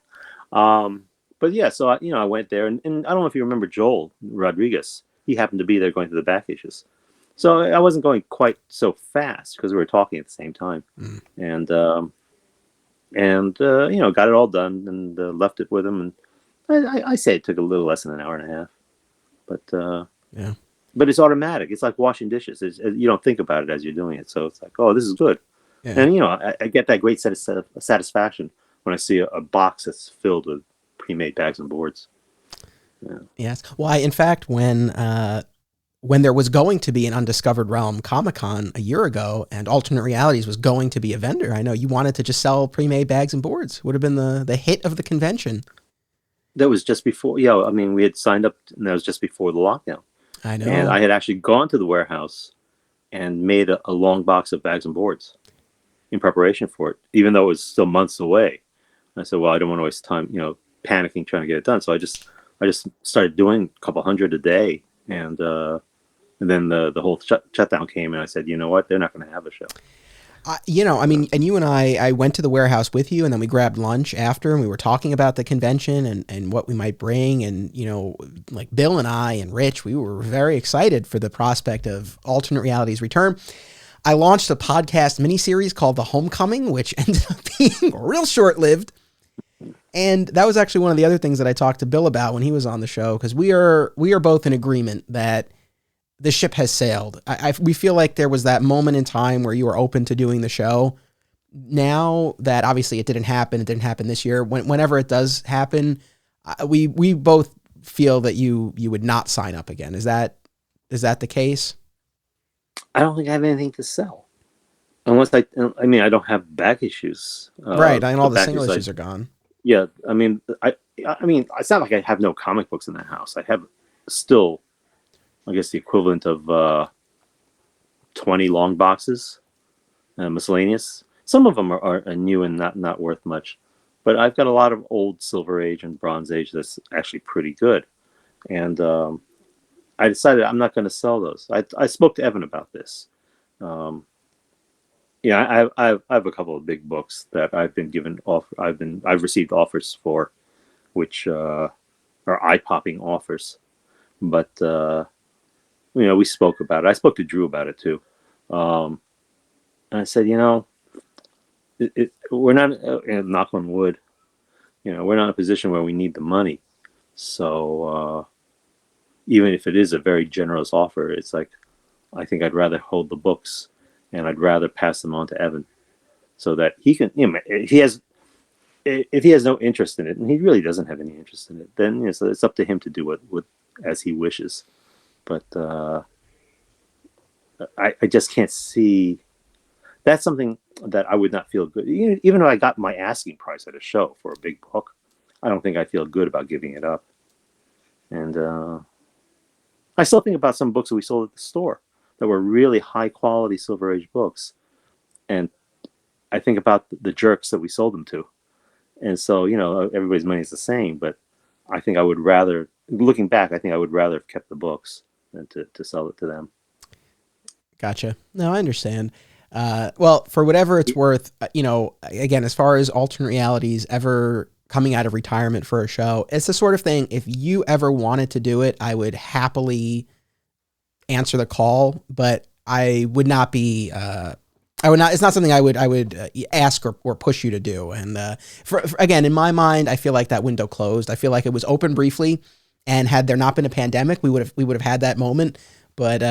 But yeah, so I went there, and I don't know if you remember Joel Rodriguez. He happened to be there going through the back issues. So I wasn't going quite so fast because we were talking at the same time, and got it all done and left it with him. And I say it took a little less than an hour and a half, but but it's automatic. It's like washing dishes. You don't think about it as you're doing it, so it's like, oh, this is good. Yeah. And I get that great satisfaction when I see a box that's filled with pre-made bags and boards. Yeah. Yes. Why, in fact, when there was going to be an Undiscovered Realm Comic-Con a year ago and Alternate Realities was going to be a vendor, I know you wanted to just sell pre-made bags and boards. Would have been the hit of the convention. That was just before, we had signed up, and that was just before the lockdown. I know. And I had actually gone to the warehouse and made a long box of bags and boards in preparation for it, even though it was still months away. And I said, well, I don't want to waste time, panicking, trying to get it done. So I just started doing a couple hundred a day, and then the whole shutdown came, and I said, you know what? They're not going to have a show. And you and I went to the warehouse with you, and then we grabbed lunch after, and we were talking about the convention and what we might bring. And, like Bill and I and Rich, we were very excited for the prospect of Alternate Realities return. I launched a podcast miniseries called The Homecoming, which ended up being real short-lived. And that was actually one of the other things that I talked to Bill about when he was on the show, because we are both in agreement that the ship has sailed. We feel like there was that moment in time where you were open to doing the show. Now that obviously it didn't happen this year. Whenever it does happen, we both feel that you would not sign up again. Is that the case? I don't think I have anything to sell, unless I don't have back issues. Right, and all the single issues are gone. Yeah, it's not like I have no comic books in the house. I have still, I guess, the equivalent of 20 long boxes, miscellaneous. Some of them are new and not worth much, but I've got a lot of old Silver Age and Bronze Age that's actually pretty good. And I decided I'm not going to sell those. I spoke to Evan about this. I have a couple of big books that I've been given I've received offers for, which are eye-popping offers. But we spoke about it. I spoke to Drew about it too, and I said, we're not, knock on wood, we're not in a position where we need the money. So even if it is a very generous offer, it's like, I think I'd rather hold the books, and I'd rather pass them on to Evan, so that he can, if he has no interest in it, and he really doesn't have any interest in it, then so it's up to him to do what as he wishes. But I just can't see. That's something that I would not feel good. Even though I got my asking price at a show for a big book, I don't think I feel good about giving it up. And I still think about some books that we sold at the store that were really high quality Silver Age books, and I think about the jerks that we sold them to. And so, everybody's money is the same, but I think I would rather, looking back, I think I would rather have kept the books than to sell it to them. Gotcha. No, I understand. Well, for whatever it's worth, again, as far as alternate realities ever coming out of retirement for a show, it's the sort of thing, if you ever wanted to do it, I would happily answer the call, but I would not be, I would not, it's not something I would ask or push you to do. And, again, in my mind, I feel like that window closed. I feel like it was open briefly, and had there not been a pandemic, we would have had that moment. But,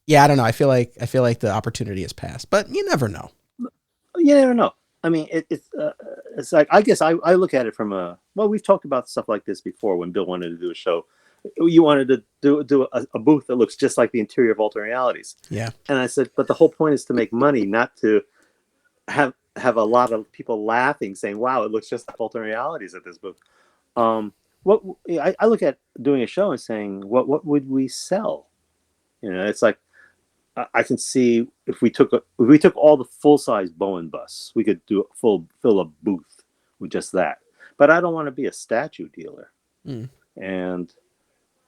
yeah, I don't know. I feel like the opportunity has passed, but you never know. You never know. I mean, it's like, I guess I look at it from well, we've talked about stuff like this before. When Bill wanted to do a show, you wanted to do a booth that looks just like the interior of Alternate Realities. Yeah. And I said, but the whole point is to make money, not to have a lot of people laughing, saying, "Wow, it looks just like Alternate Realities at this booth." What I look at doing a show and saying, what would we sell? It's like, I can see if we took all the full size Bowen busts, we could fill a booth with just that. But I don't want to be a statue dealer. Mm. And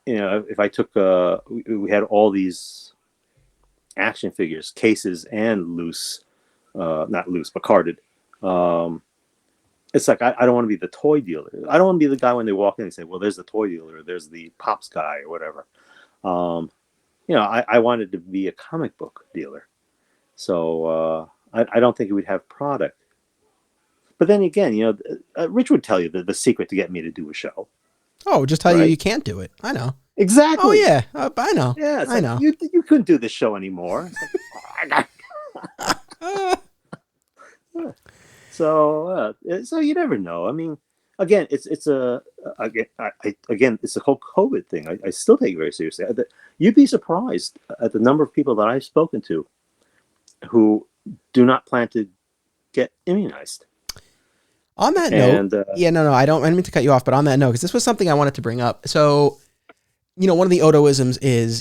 if I took we had all these action figures, cases and loose, not loose but carded. It's like, I don't want to be the toy dealer. I don't want to be the guy when they walk in and say, "Well, there's the toy dealer, or there's the Pops guy," or whatever. I wanted to be a comic book dealer. So I don't think it would have product. But then again, Rich would tell you the secret to get me to do a show. Oh, just tell you can't do it. I know. Exactly. Oh, yeah. I know. Yeah, I know. You couldn't do this show anymore. So you never know. I mean, again, it's it's a whole COVID thing. I still take it very seriously. You'd be surprised at the number of people that I've spoken to who do not plan to get immunized. On that note, I didn't mean to cut you off, but on that note, because this was something I wanted to bring up. So, one of the Odoisms is,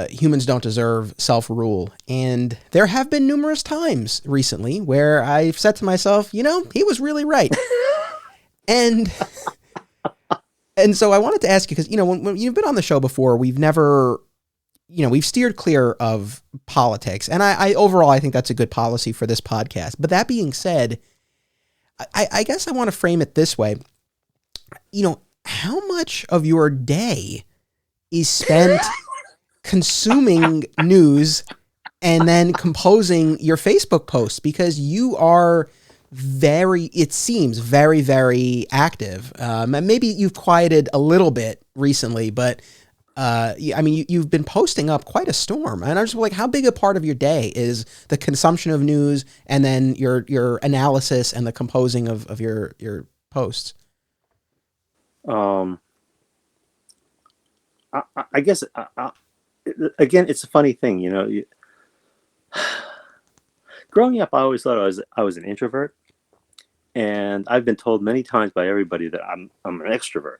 humans don't deserve self-rule. And there have been numerous times recently where I've said to myself, he was really right. And so I wanted to ask you, because, when you've been on the show before, we've never, we've steered clear of politics. And I overall, I think that's a good policy for this podcast. But that being said, I guess I want to frame it this way. How much of your day is spent consuming news and then composing your Facebook posts? Because you are it seems very, very active. Maybe you've quieted a little bit recently, but you've been posting up quite a storm. And I'm just like, how big a part of your day is the consumption of news and then your analysis and the composing of your posts? I guess, again, it's a funny thing, growing up, I always thought I was an introvert, and I've been told many times by everybody that I'm an extrovert.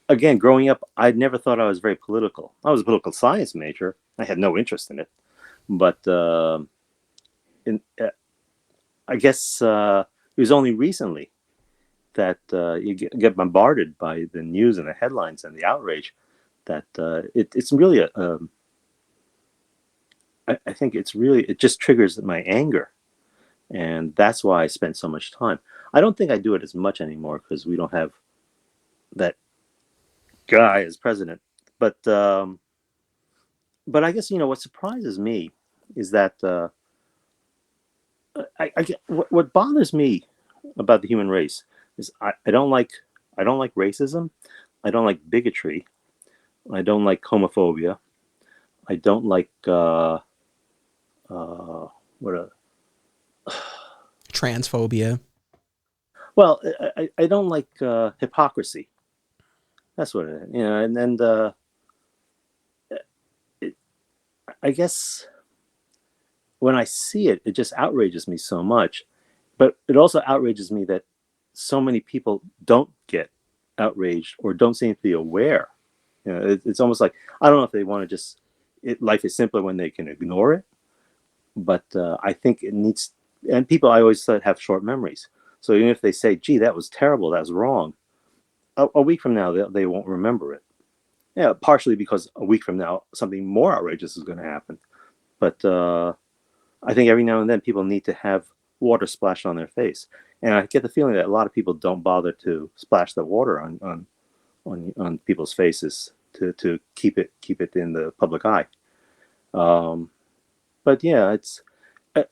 Again, growing up, I never thought I was very political. I was a political science major. I had no interest in it, but I guess it was only recently that you get bombarded by the news and the headlines and the outrage that it's really I think it just triggers my anger, and that's why I spend so much time. I don't think I do it as much anymore because we don't have that guy as president. But I guess what surprises me is that what bothers me about the human race is I don't like racism, I don't like bigotry, I don't like homophobia, I don't like transphobia. Well, I don't like hypocrisy. That's what it is. And I guess when I see it, it just outrages me so much. But it also outrages me that so many people don't get outraged or don't seem to be aware. It's almost like, I don't know if they want to just, life is simpler when they can ignore it. But I think it needs, and people I always said have short memories. So even if they say, "Gee, that was terrible, that's wrong," a week from now they won't remember it. Yeah, partially because a week from now something more outrageous is going to happen. But I think every now and then people need to have water splashed on their face, and I get the feeling that a lot of people don't bother to splash the water on people's faces to keep it in the public eye. Um, but yeah,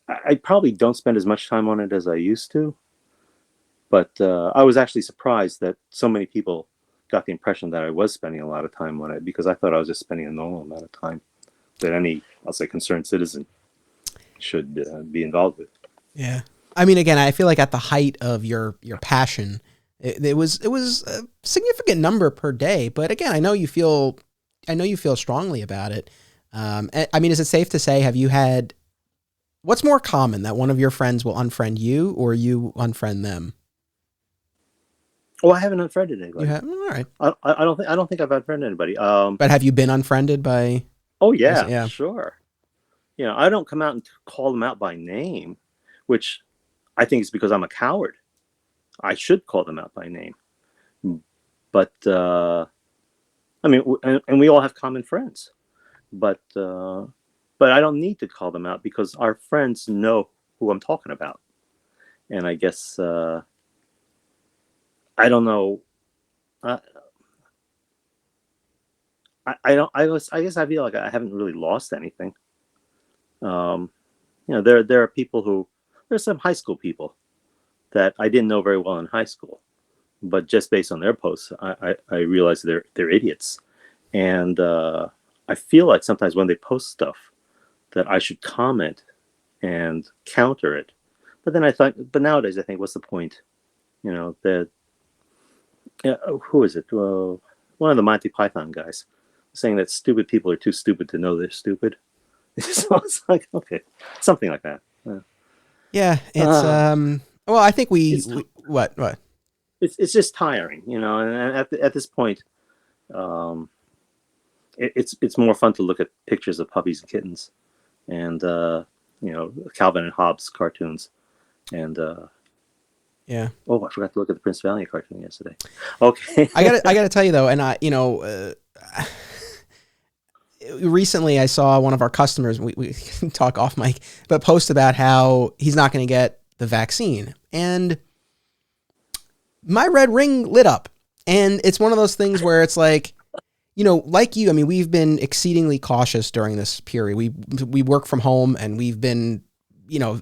I probably don't spend as much time on it as I used to. But I was actually surprised that so many people got the impression that I was spending a lot of time on it, because I thought I was just spending a normal amount of time that any, I'll say, concerned citizen should be involved with. Yeah. I mean, again, I feel like at the height of your passion, it was a significant number per day. But again, I know you feel strongly about it. I mean, is it safe to say, have you had, what's more common, that one of your friends will unfriend you or you unfriend them? Oh, I haven't unfriended You anybody. have, all right. I don't think I've unfriended anybody. But have you been unfriended by? Oh yeah, Yeah. sure. I don't come out and call them out by name, which I think is because I'm a coward. I should call them out by name. But I mean, and we all have common friends. But I don't need to call them out because our friends know who I'm talking about. And I guess I don't know. I don't. I guess I feel like I haven't really lost anything. There are people who, there's some high school people that I didn't know very well in high school, but just based on their posts, I realized they're idiots, and I feel like sometimes when they post stuff that I should comment and counter it, but then I thought, but nowadays I think, what's the point? That who is it? One of the Monty Python guys saying that stupid people are too stupid to know they're stupid. So it's like, okay, something like that. Yeah, it's well, I think what It's just tiring, and at this point, it's more fun to look at pictures of puppies and kittens, and Calvin and Hobbes cartoons, and yeah. Oh, I forgot to look at the Prince Valiant cartoon yesterday. Okay. I gotta tell you though, and recently I saw one of our customers, we can talk off mic, but post about how he's not going to get the vaccine. And my red ring lit up. And it's one of those things where it's like, like you, I mean, we've been exceedingly cautious during this period. We work from home and we've been,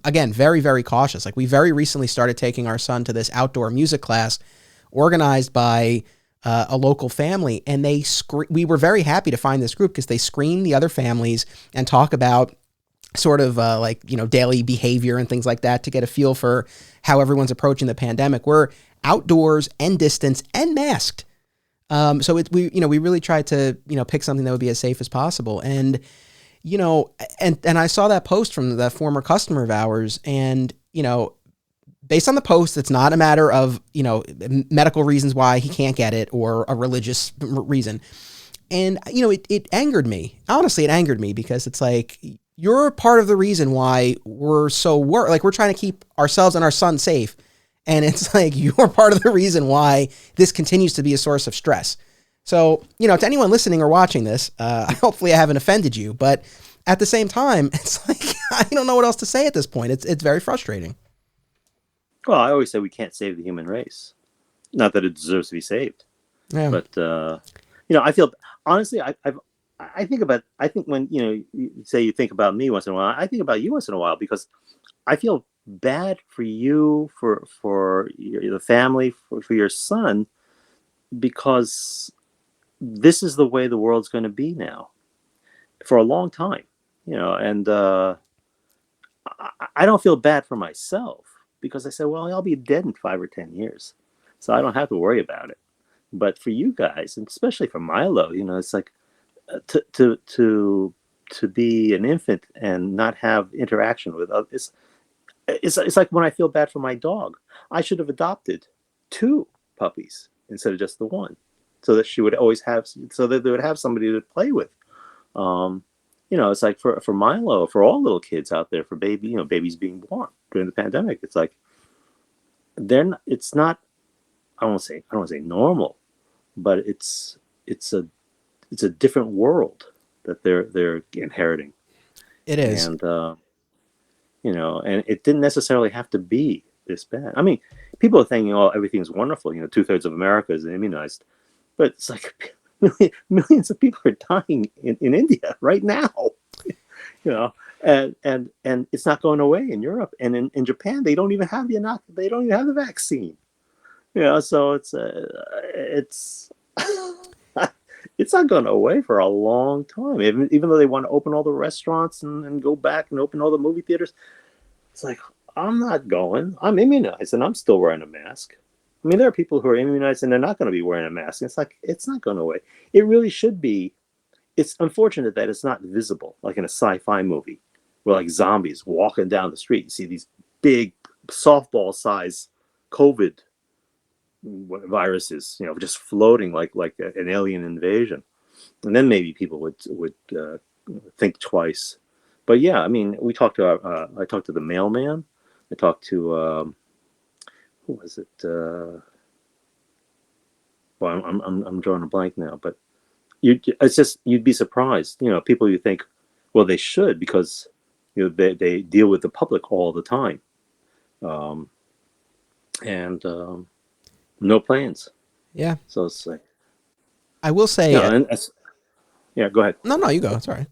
again, very, very cautious. Like we very recently started taking our son to this outdoor music class organized by a local family, and we were very happy to find this group because they screen the other families and talk about sort of daily behavior and things like that to get a feel for how everyone's approaching the pandemic. We're outdoors and distanced and masked. So we really tried to, pick something that would be as safe as possible. And, and I saw that post from the former customer of ours, and, based on the post, it's not a matter of, medical reasons why he can't get it or a religious reason. And, it angered me. Honestly, it angered me because it's like, you're part of the reason why we're so we're trying to keep ourselves and our son safe. And it's like, you're part of the reason why this continues to be a source of stress. So, to anyone listening or watching this, hopefully I haven't offended you, but at the same time, it's like, I don't know what else to say at this point. It's very frustrating. Well, I always say we can't save the human race. Not that it deserves to be saved, Yeah. but I feel, honestly, I think when you say you think about me once in a while, I think about you once in a while, because I feel bad for you, for the family, for your son, because this is the way the world's going to be now for a long time, and I don't feel bad for myself, because I said, well, I'll be dead in 5 or 10 years, so I don't have to worry about it. But for you guys, and especially for Milo, it's like to be an infant and not have interaction with others. It's like when I feel bad for my dog. I should have adopted 2 puppies instead of just the one, so that she would always have, so that they would have somebody to play with. It's like for Milo, for all little kids out there, for babies being born during the pandemic. It's like it's not. I don't want to say normal, but it's it's a different world that they're inheriting. It is. And and it didn't necessarily have to be this bad. I mean, people are thinking, oh, everything's wonderful. 2/3 of America is immunized, but it's like millions of people are dying in India right now. you know, and it's not going away in Europe and in Japan. They don't even have the vaccine. So it's it's not going away for a long time. Even though they want to open all the restaurants and go back and open all the movie theaters, it's like, I'm not going. I'm immunized and I'm still wearing a mask. I mean, there are people who are immunized and they're not going to be wearing a mask. It's like, it's not going away. It really should be. It's unfortunate that it's not visible, like in a sci-fi movie, where like zombies walking down the street. You see these big softball-size COVID viruses, just floating like an alien invasion, and then maybe people would think twice. But yeah, I mean, I talked to the mailman. I talked to who was it? Well, I'm drawing a blank now, but it's just, you'd be surprised. People you think, well, they should, because they deal with the public all the time, and no plans. Yeah. So it's like, I will say. Yeah, go ahead. No, you go. Sorry.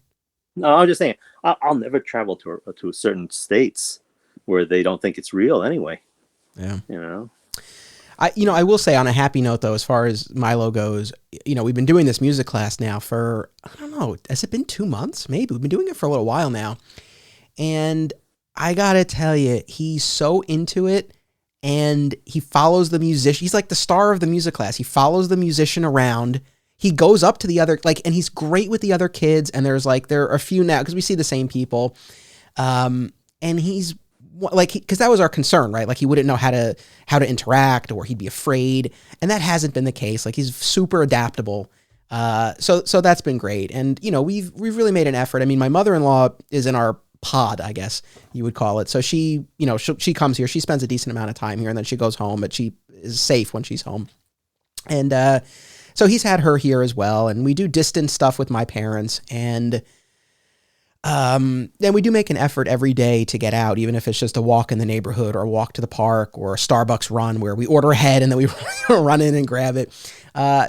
No, I was just saying, I'll never travel to certain states where they don't think it's real anyway. Yeah. I will say, on a happy note, though, as far as Milo goes, we've been doing this music class now for, I don't know, has it been 2 months? Maybe. We've been doing it for a little while now. And I got to tell you, he's so into it, and he follows the musician. He's like the star of the music class. He follows the musician around. He goes up to the other, and he's great with the other kids. And there are a few now, because we see the same people. And he's because that was our concern, right? Like, he wouldn't know how to interact, or he'd be afraid. And that hasn't been the case. Like, he's super adaptable. So that's been great. And, we've really made an effort. I mean, my mother-in-law is in our pod, I guess you would call it. So she comes here, she spends a decent amount of time here, and then she goes home, but she is safe when she's home. And, so he's had her here as well. And we do distance stuff with my parents, and, then we do make an effort every day to get out, even if it's just a walk in the neighborhood, or a walk to the park, or a Starbucks run where we order ahead and then we run in and grab it.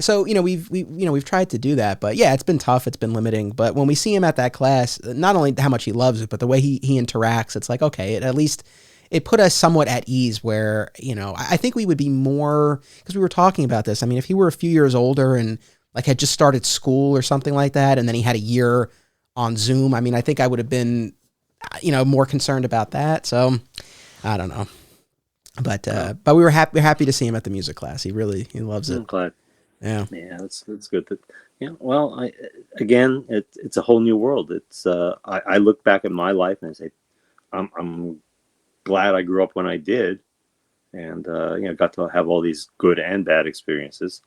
So we've tried to do that, but yeah, it's been tough. It's been limiting. But when we see him at that class, not only how much he loves it, but the way he interacts, it's like, okay, at least it put us somewhat at ease, where, I think we would be more, because we were talking about this. I mean, if he were a few years older and like had just started school or something like that, and then he had a year on Zoom, I mean, I think I would have been, more concerned about that. So I don't know, but we were happy to see him at the music class. He loves it. I'm glad. Yeah. Yeah, that's good. Well, it's a whole new world. It's I look back at my life and I say, I'm glad I grew up when I did, and got to have all these good and bad experiences.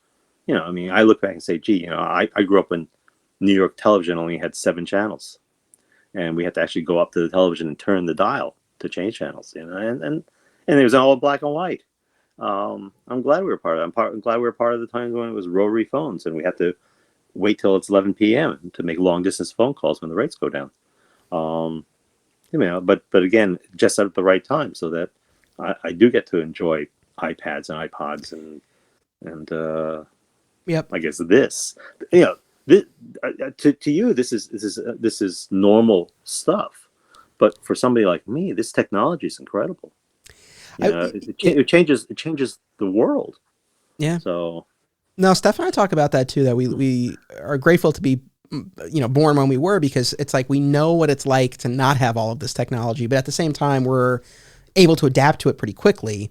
I mean, I look back and say, gee, I grew up when New York television only had 7 channels, and we had to actually go up to the television and turn the dial to change channels. And it was all black and white. I'm glad we were part of it. I'm glad we were part of the time when it was rotary phones, and we had to wait till it's 11 p.m. to make long distance phone calls when the rates go down. But again, just at the right time, so that I do get to enjoy iPads and iPods and Yep. I guess this, to you, this is normal stuff, but for somebody like me, this technology is incredible. It changes the world. Yeah. So no, Steph and I talk about that too, that we are grateful to be, born when we were, because it's like, we know what it's like to not have all of this technology, but at the same time, we're able to adapt to it pretty quickly.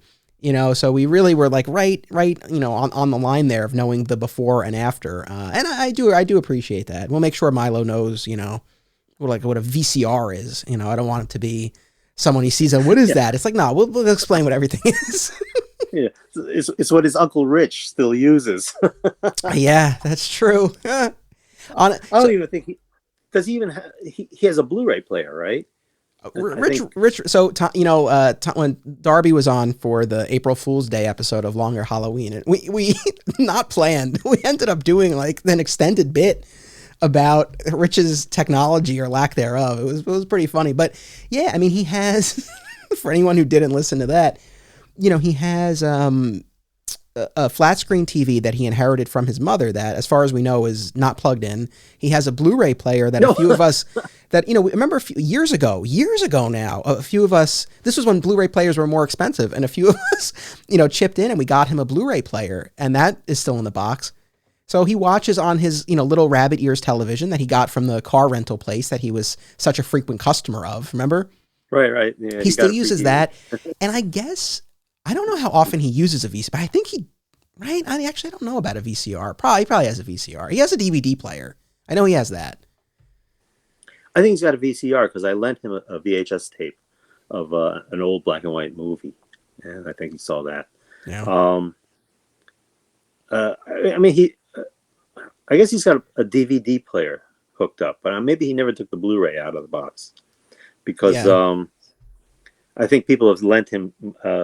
So we really were like right, on the line there of knowing the before and after. And I do appreciate that. We'll make sure Milo knows, what a VCR is. I don't want it to be someone he sees on, what is that? It's like, no, we'll explain what everything is. Yeah, it's what his Uncle Rich still uses. Yeah, that's true. I don't even think he does. He even he has a Blu-ray player, right? I Rich, think Rich. So when Darby was on for the April Fool's Day episode of LongAR Halloween, and we not planned, we ended up doing like an extended bit about Rich's technology or lack thereof. It was pretty funny, but yeah, I mean, he has for anyone who didn't listen to that, he has a flat screen TV that he inherited from his mother that, as far as we know, is not plugged in. He has a Blu-ray player that a few of us that, remember years ago now, a few of us, this was when Blu-ray players were more expensive, and a few of us, chipped in and we got him a Blu-ray player, and that is still in the box. So he watches on his, little rabbit ears television that he got from the car rental place that he was such a frequent customer of, remember? right. Yeah, He still uses that. And I guess, I don't know how often he uses a VCR, but I think right? I don't know about a VCR. He probably has a VCR. He has a DVD player. I know he has that. I think he's got a VCR because I lent him a VHS tape of an old black and white movie, and I think he saw that. Yeah. I mean, I guess he's got a DVD player hooked up, but maybe he never took the Blu-ray out of the box because I think people have lent him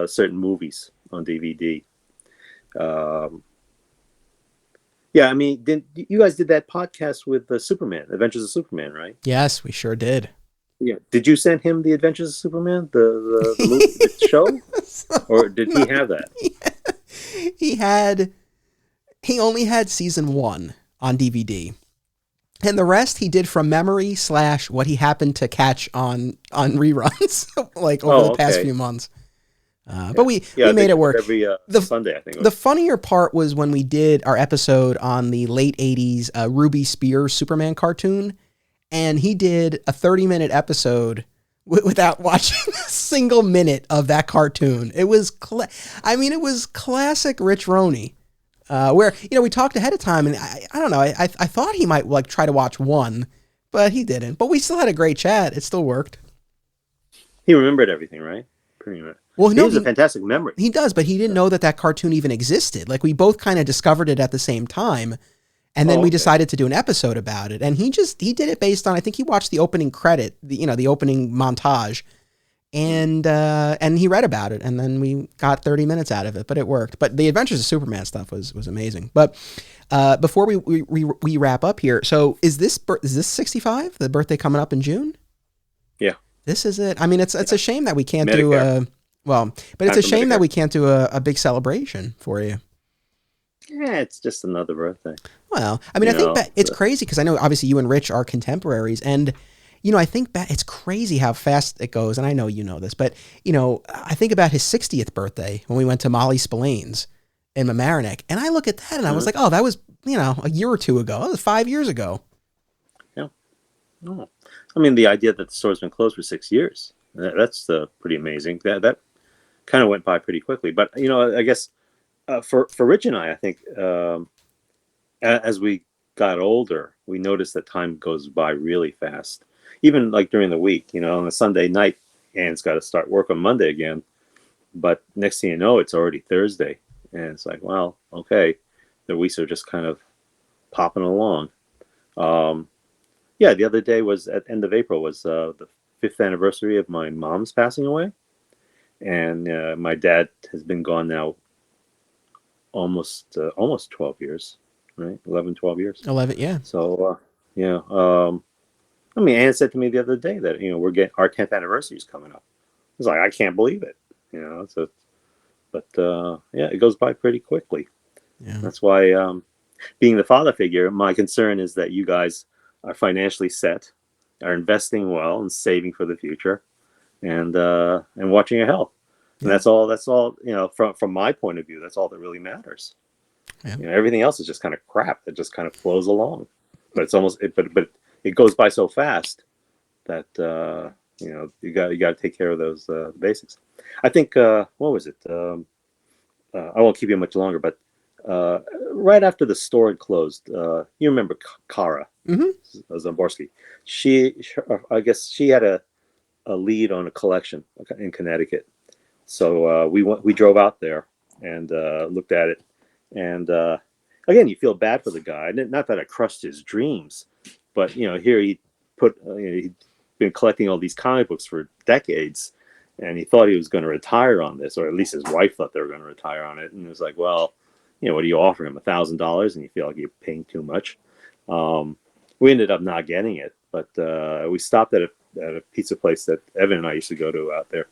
certain movies on DVD. Yeah, I mean, you guys did that podcast with Superman, Adventures of Superman, right? Yes, we sure did. Yeah. Did you send him the Adventures of Superman, the movie, the show, or did he have that? Yeah. He only had season 1 on DVD, and the rest he did from memory / what he happened to catch on reruns, like over the past few months. But we made it work. Every Sunday, I think. The funnier part was when we did our episode on the late 80s Ruby Spears Superman cartoon, and he did a 30-minute episode without watching a single minute of that cartoon. It was, it was classic Rich Roney, where, we talked ahead of time, and I don't know, I thought he might like try to watch one, but he didn't. But we still had a great chat. It still worked. He remembered everything, right? Pretty much. Well, he has a fantastic memory. He does, but he didn't know that cartoon even existed. Like, we both kind of discovered it at the same time, and then we decided to do an episode about it. And he did it based on, I think he watched the opening credit, the opening montage, and he read about it, and then we got 30 minutes out of it, but it worked. But the Adventures of Superman stuff was amazing. But before we wrap up here, so is this 65? The birthday coming up in June? Yeah. This is it. I mean, it's a shame that we can't do it's a shame that we can't do a big celebration for you. Yeah, it's just another birthday. Well, I mean, I think it's crazy because I know obviously you and Rich are contemporaries, and I think it's crazy how fast it goes. And I know you know this, but I think about his 60th birthday when we went to Molly Spillane's in Mamaroneck, and I look at that and I was like, oh, that was a year or two ago. That was 5 years ago. Yeah. Oh. I mean, the idea that the store's been closed for 6 years, that's pretty amazing. That kind of went by pretty quickly. But, I guess for Rich and I think as we got older, we noticed that time goes by really fast. Even like during the week, on a Sunday night, Anne's got to start work on Monday again. But next thing you know, it's already Thursday. And it's like, well, okay, the weeks are just kind of popping along. Yeah, the other day was at the end of April was the 5th anniversary of my mom's passing away. And my dad has been gone now almost 12 years, right? 11, 12 years. 11, yeah. So, yeah. I mean, Anne said to me the other day that, we're getting our 10th anniversary is coming up. I was like, I can't believe it, So, but yeah, it goes by pretty quickly. Yeah. That's why, being the father figure, my concern is that you guys are financially set, are investing well and saving for the future, and watching your health. And that's all, from my point of view, that's all that really matters. Yeah. Everything else is just kind of crap that just kind of flows along. But it's almost, but it goes by so fast that, you got to take care of those basics. I think, what was it? I won't keep you much longer, but right after the store had closed, you remember Kara Zamborski. I guess she had a lead on a collection in Connecticut. So we drove out there and looked at it. And again, you feel bad for the guy. Not that I crushed his dreams, but here he put he been collecting all these comic books for decades, and he thought he was going to retire on this, or at least his wife thought they were going to retire on it. And it was like, well, what do you offer him? $1,000, and you feel like you're paying too much. We ended up not getting it, but we stopped at a pizza place that Evan and I used to go to out there,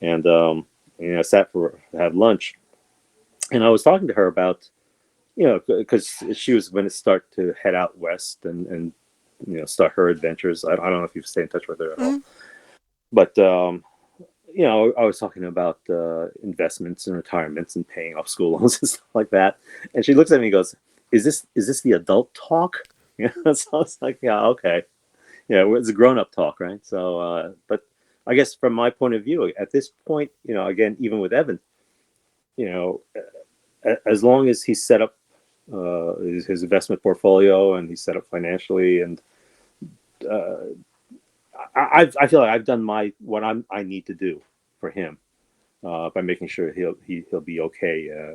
and I sat to have lunch, and I was talking to her about, because she was going to start to head out west and start her adventures. I don't know if you stay in touch with her at all, but I was talking about investments and retirements and paying off school loans and stuff like that. And she looks at me and goes, "Is this the adult talk?" So I was like, "Yeah, okay, it's a grown up talk, right?" So, but I guess from my point of view, at this point, again, even with Evan, as long as he's set up his investment portfolio and he's set up financially, and I feel like I've done what I need to do for him by making sure he'll be okay.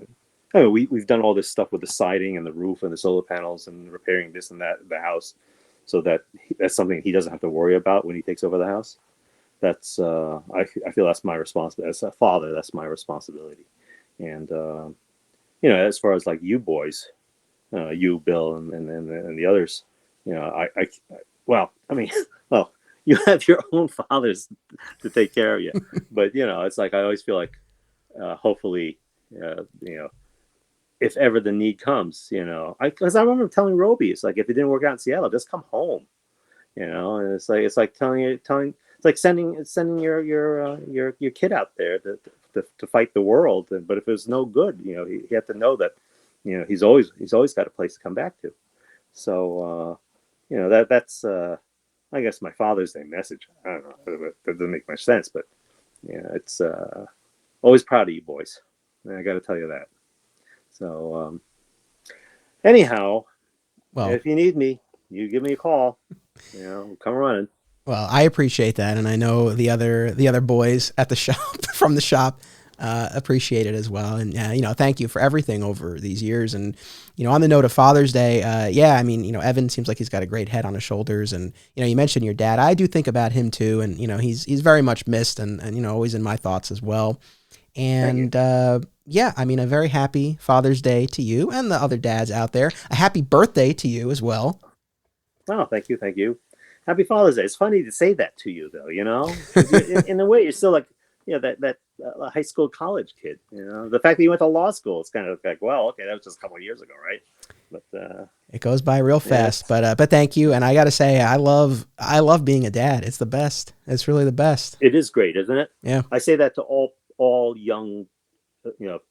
We've done all this stuff with the siding and the roof and the solar panels and repairing this and that the house, so that's something he doesn't have to worry about when he takes over the house. That's I feel that's my responsibility as a father. That's my responsibility. And as far as like you boys, you, Bill, and the others, well, you have your own fathers to take care of you, but it's like I always feel like hopefully if ever the need comes, because I remember telling Roby, it's like, if it didn't work out in Seattle, just come home, and it's like it's like sending your kid out there to fight the world, but if it's no good, you have to know that he's always got a place to come back to. So that's I guess my Father's Day message. I don't know, that doesn't make much sense, but it's always proud of you boys. I got to tell you that. So anyhow, well, if you need me, you give me a call. Come running. Well, I appreciate that, and I know the other boys at the shop from the shop appreciate it as well. And thank you for everything over these years. And on the note of Father's Day, Evan seems like he's got a great head on his shoulders. And you mentioned your dad. I do think about him too, and he's very much missed, and always in my thoughts as well. And a very happy Father's Day to you and the other dads out there. A happy birthday to you as well. Oh, thank you. Happy Father's Day. It's funny to say that to you, though. In a way, you're still like, that high school, college kid. The fact that you went to law school, it's kind of like, well, okay, that was just a couple of years ago, right? But it goes by real fast. But thank you, and I got to say, I love being a dad. It's the best. It's really the best. It is great, isn't it? Yeah. I say that to all young,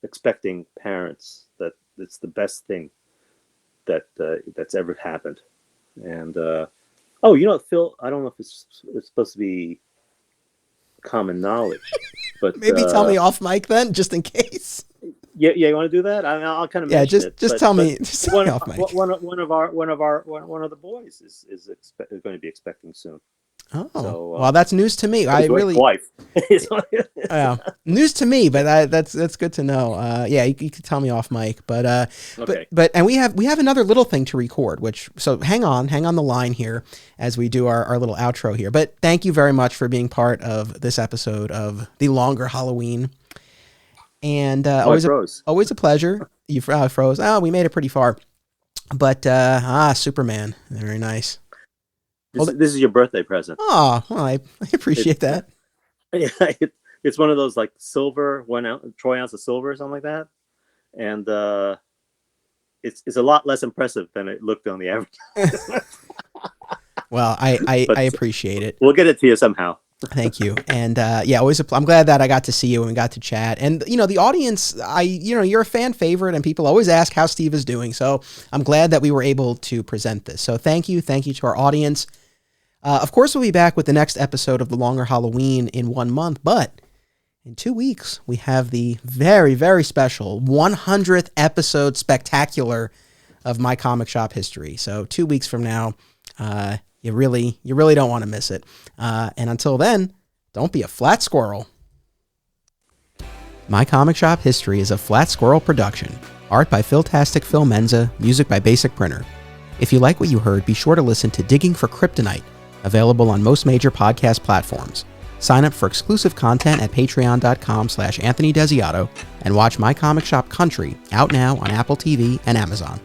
expecting parents, that it's the best thing that's ever happened. And Phil, I don't know if it's supposed to be common knowledge, but maybe tell me off mic then, just in case. Yeah, you want to do that? I'll kind of mention it. Just tell me off mic. One of the boys is going to be expecting soon. Oh, so, well, that's news to me. I really wife. News to me, but that's good to know. You could tell me off mic, but okay. but we have another little thing to record, so hang on the line here as we do our little outro here. But thank you very much for being part of this episode of the LongAR Halloween, and always a pleasure. You froze. Oh, we made it pretty far, but Superman, very nice. This is your birthday present. Oh, well, I appreciate that. It's one of those like silver, troy ounce of silver or something like that, and it's a lot less impressive than it looked on the advertisement. Well, I appreciate it. We'll get it to you somehow. Thank you. And always I'm glad that I got to see you and we got to chat. And the audience, you're a fan favorite, and people always ask how Steve is doing. So I'm glad that we were able to present this. So thank you to our audience. Of course, we'll be back with the next episode of the LongAR Halloween in 1 month, but in 2 weeks, we have the very, very special 100th episode spectacular of My Comic Shop History. So 2 weeks from now, you really don't want to miss it. And until then, don't be a flat squirrel. My Comic Shop History is a Flat Squirrel production. Art by Philtastic Phil Menza, music by Basic Printer. If you like what you heard, be sure to listen to Digging for Kryptonite, available on most major podcast platforms. Sign up for exclusive content at patreon.com/Anthony Desiato and watch My Comic Shop Country, out now on Apple TV and Amazon.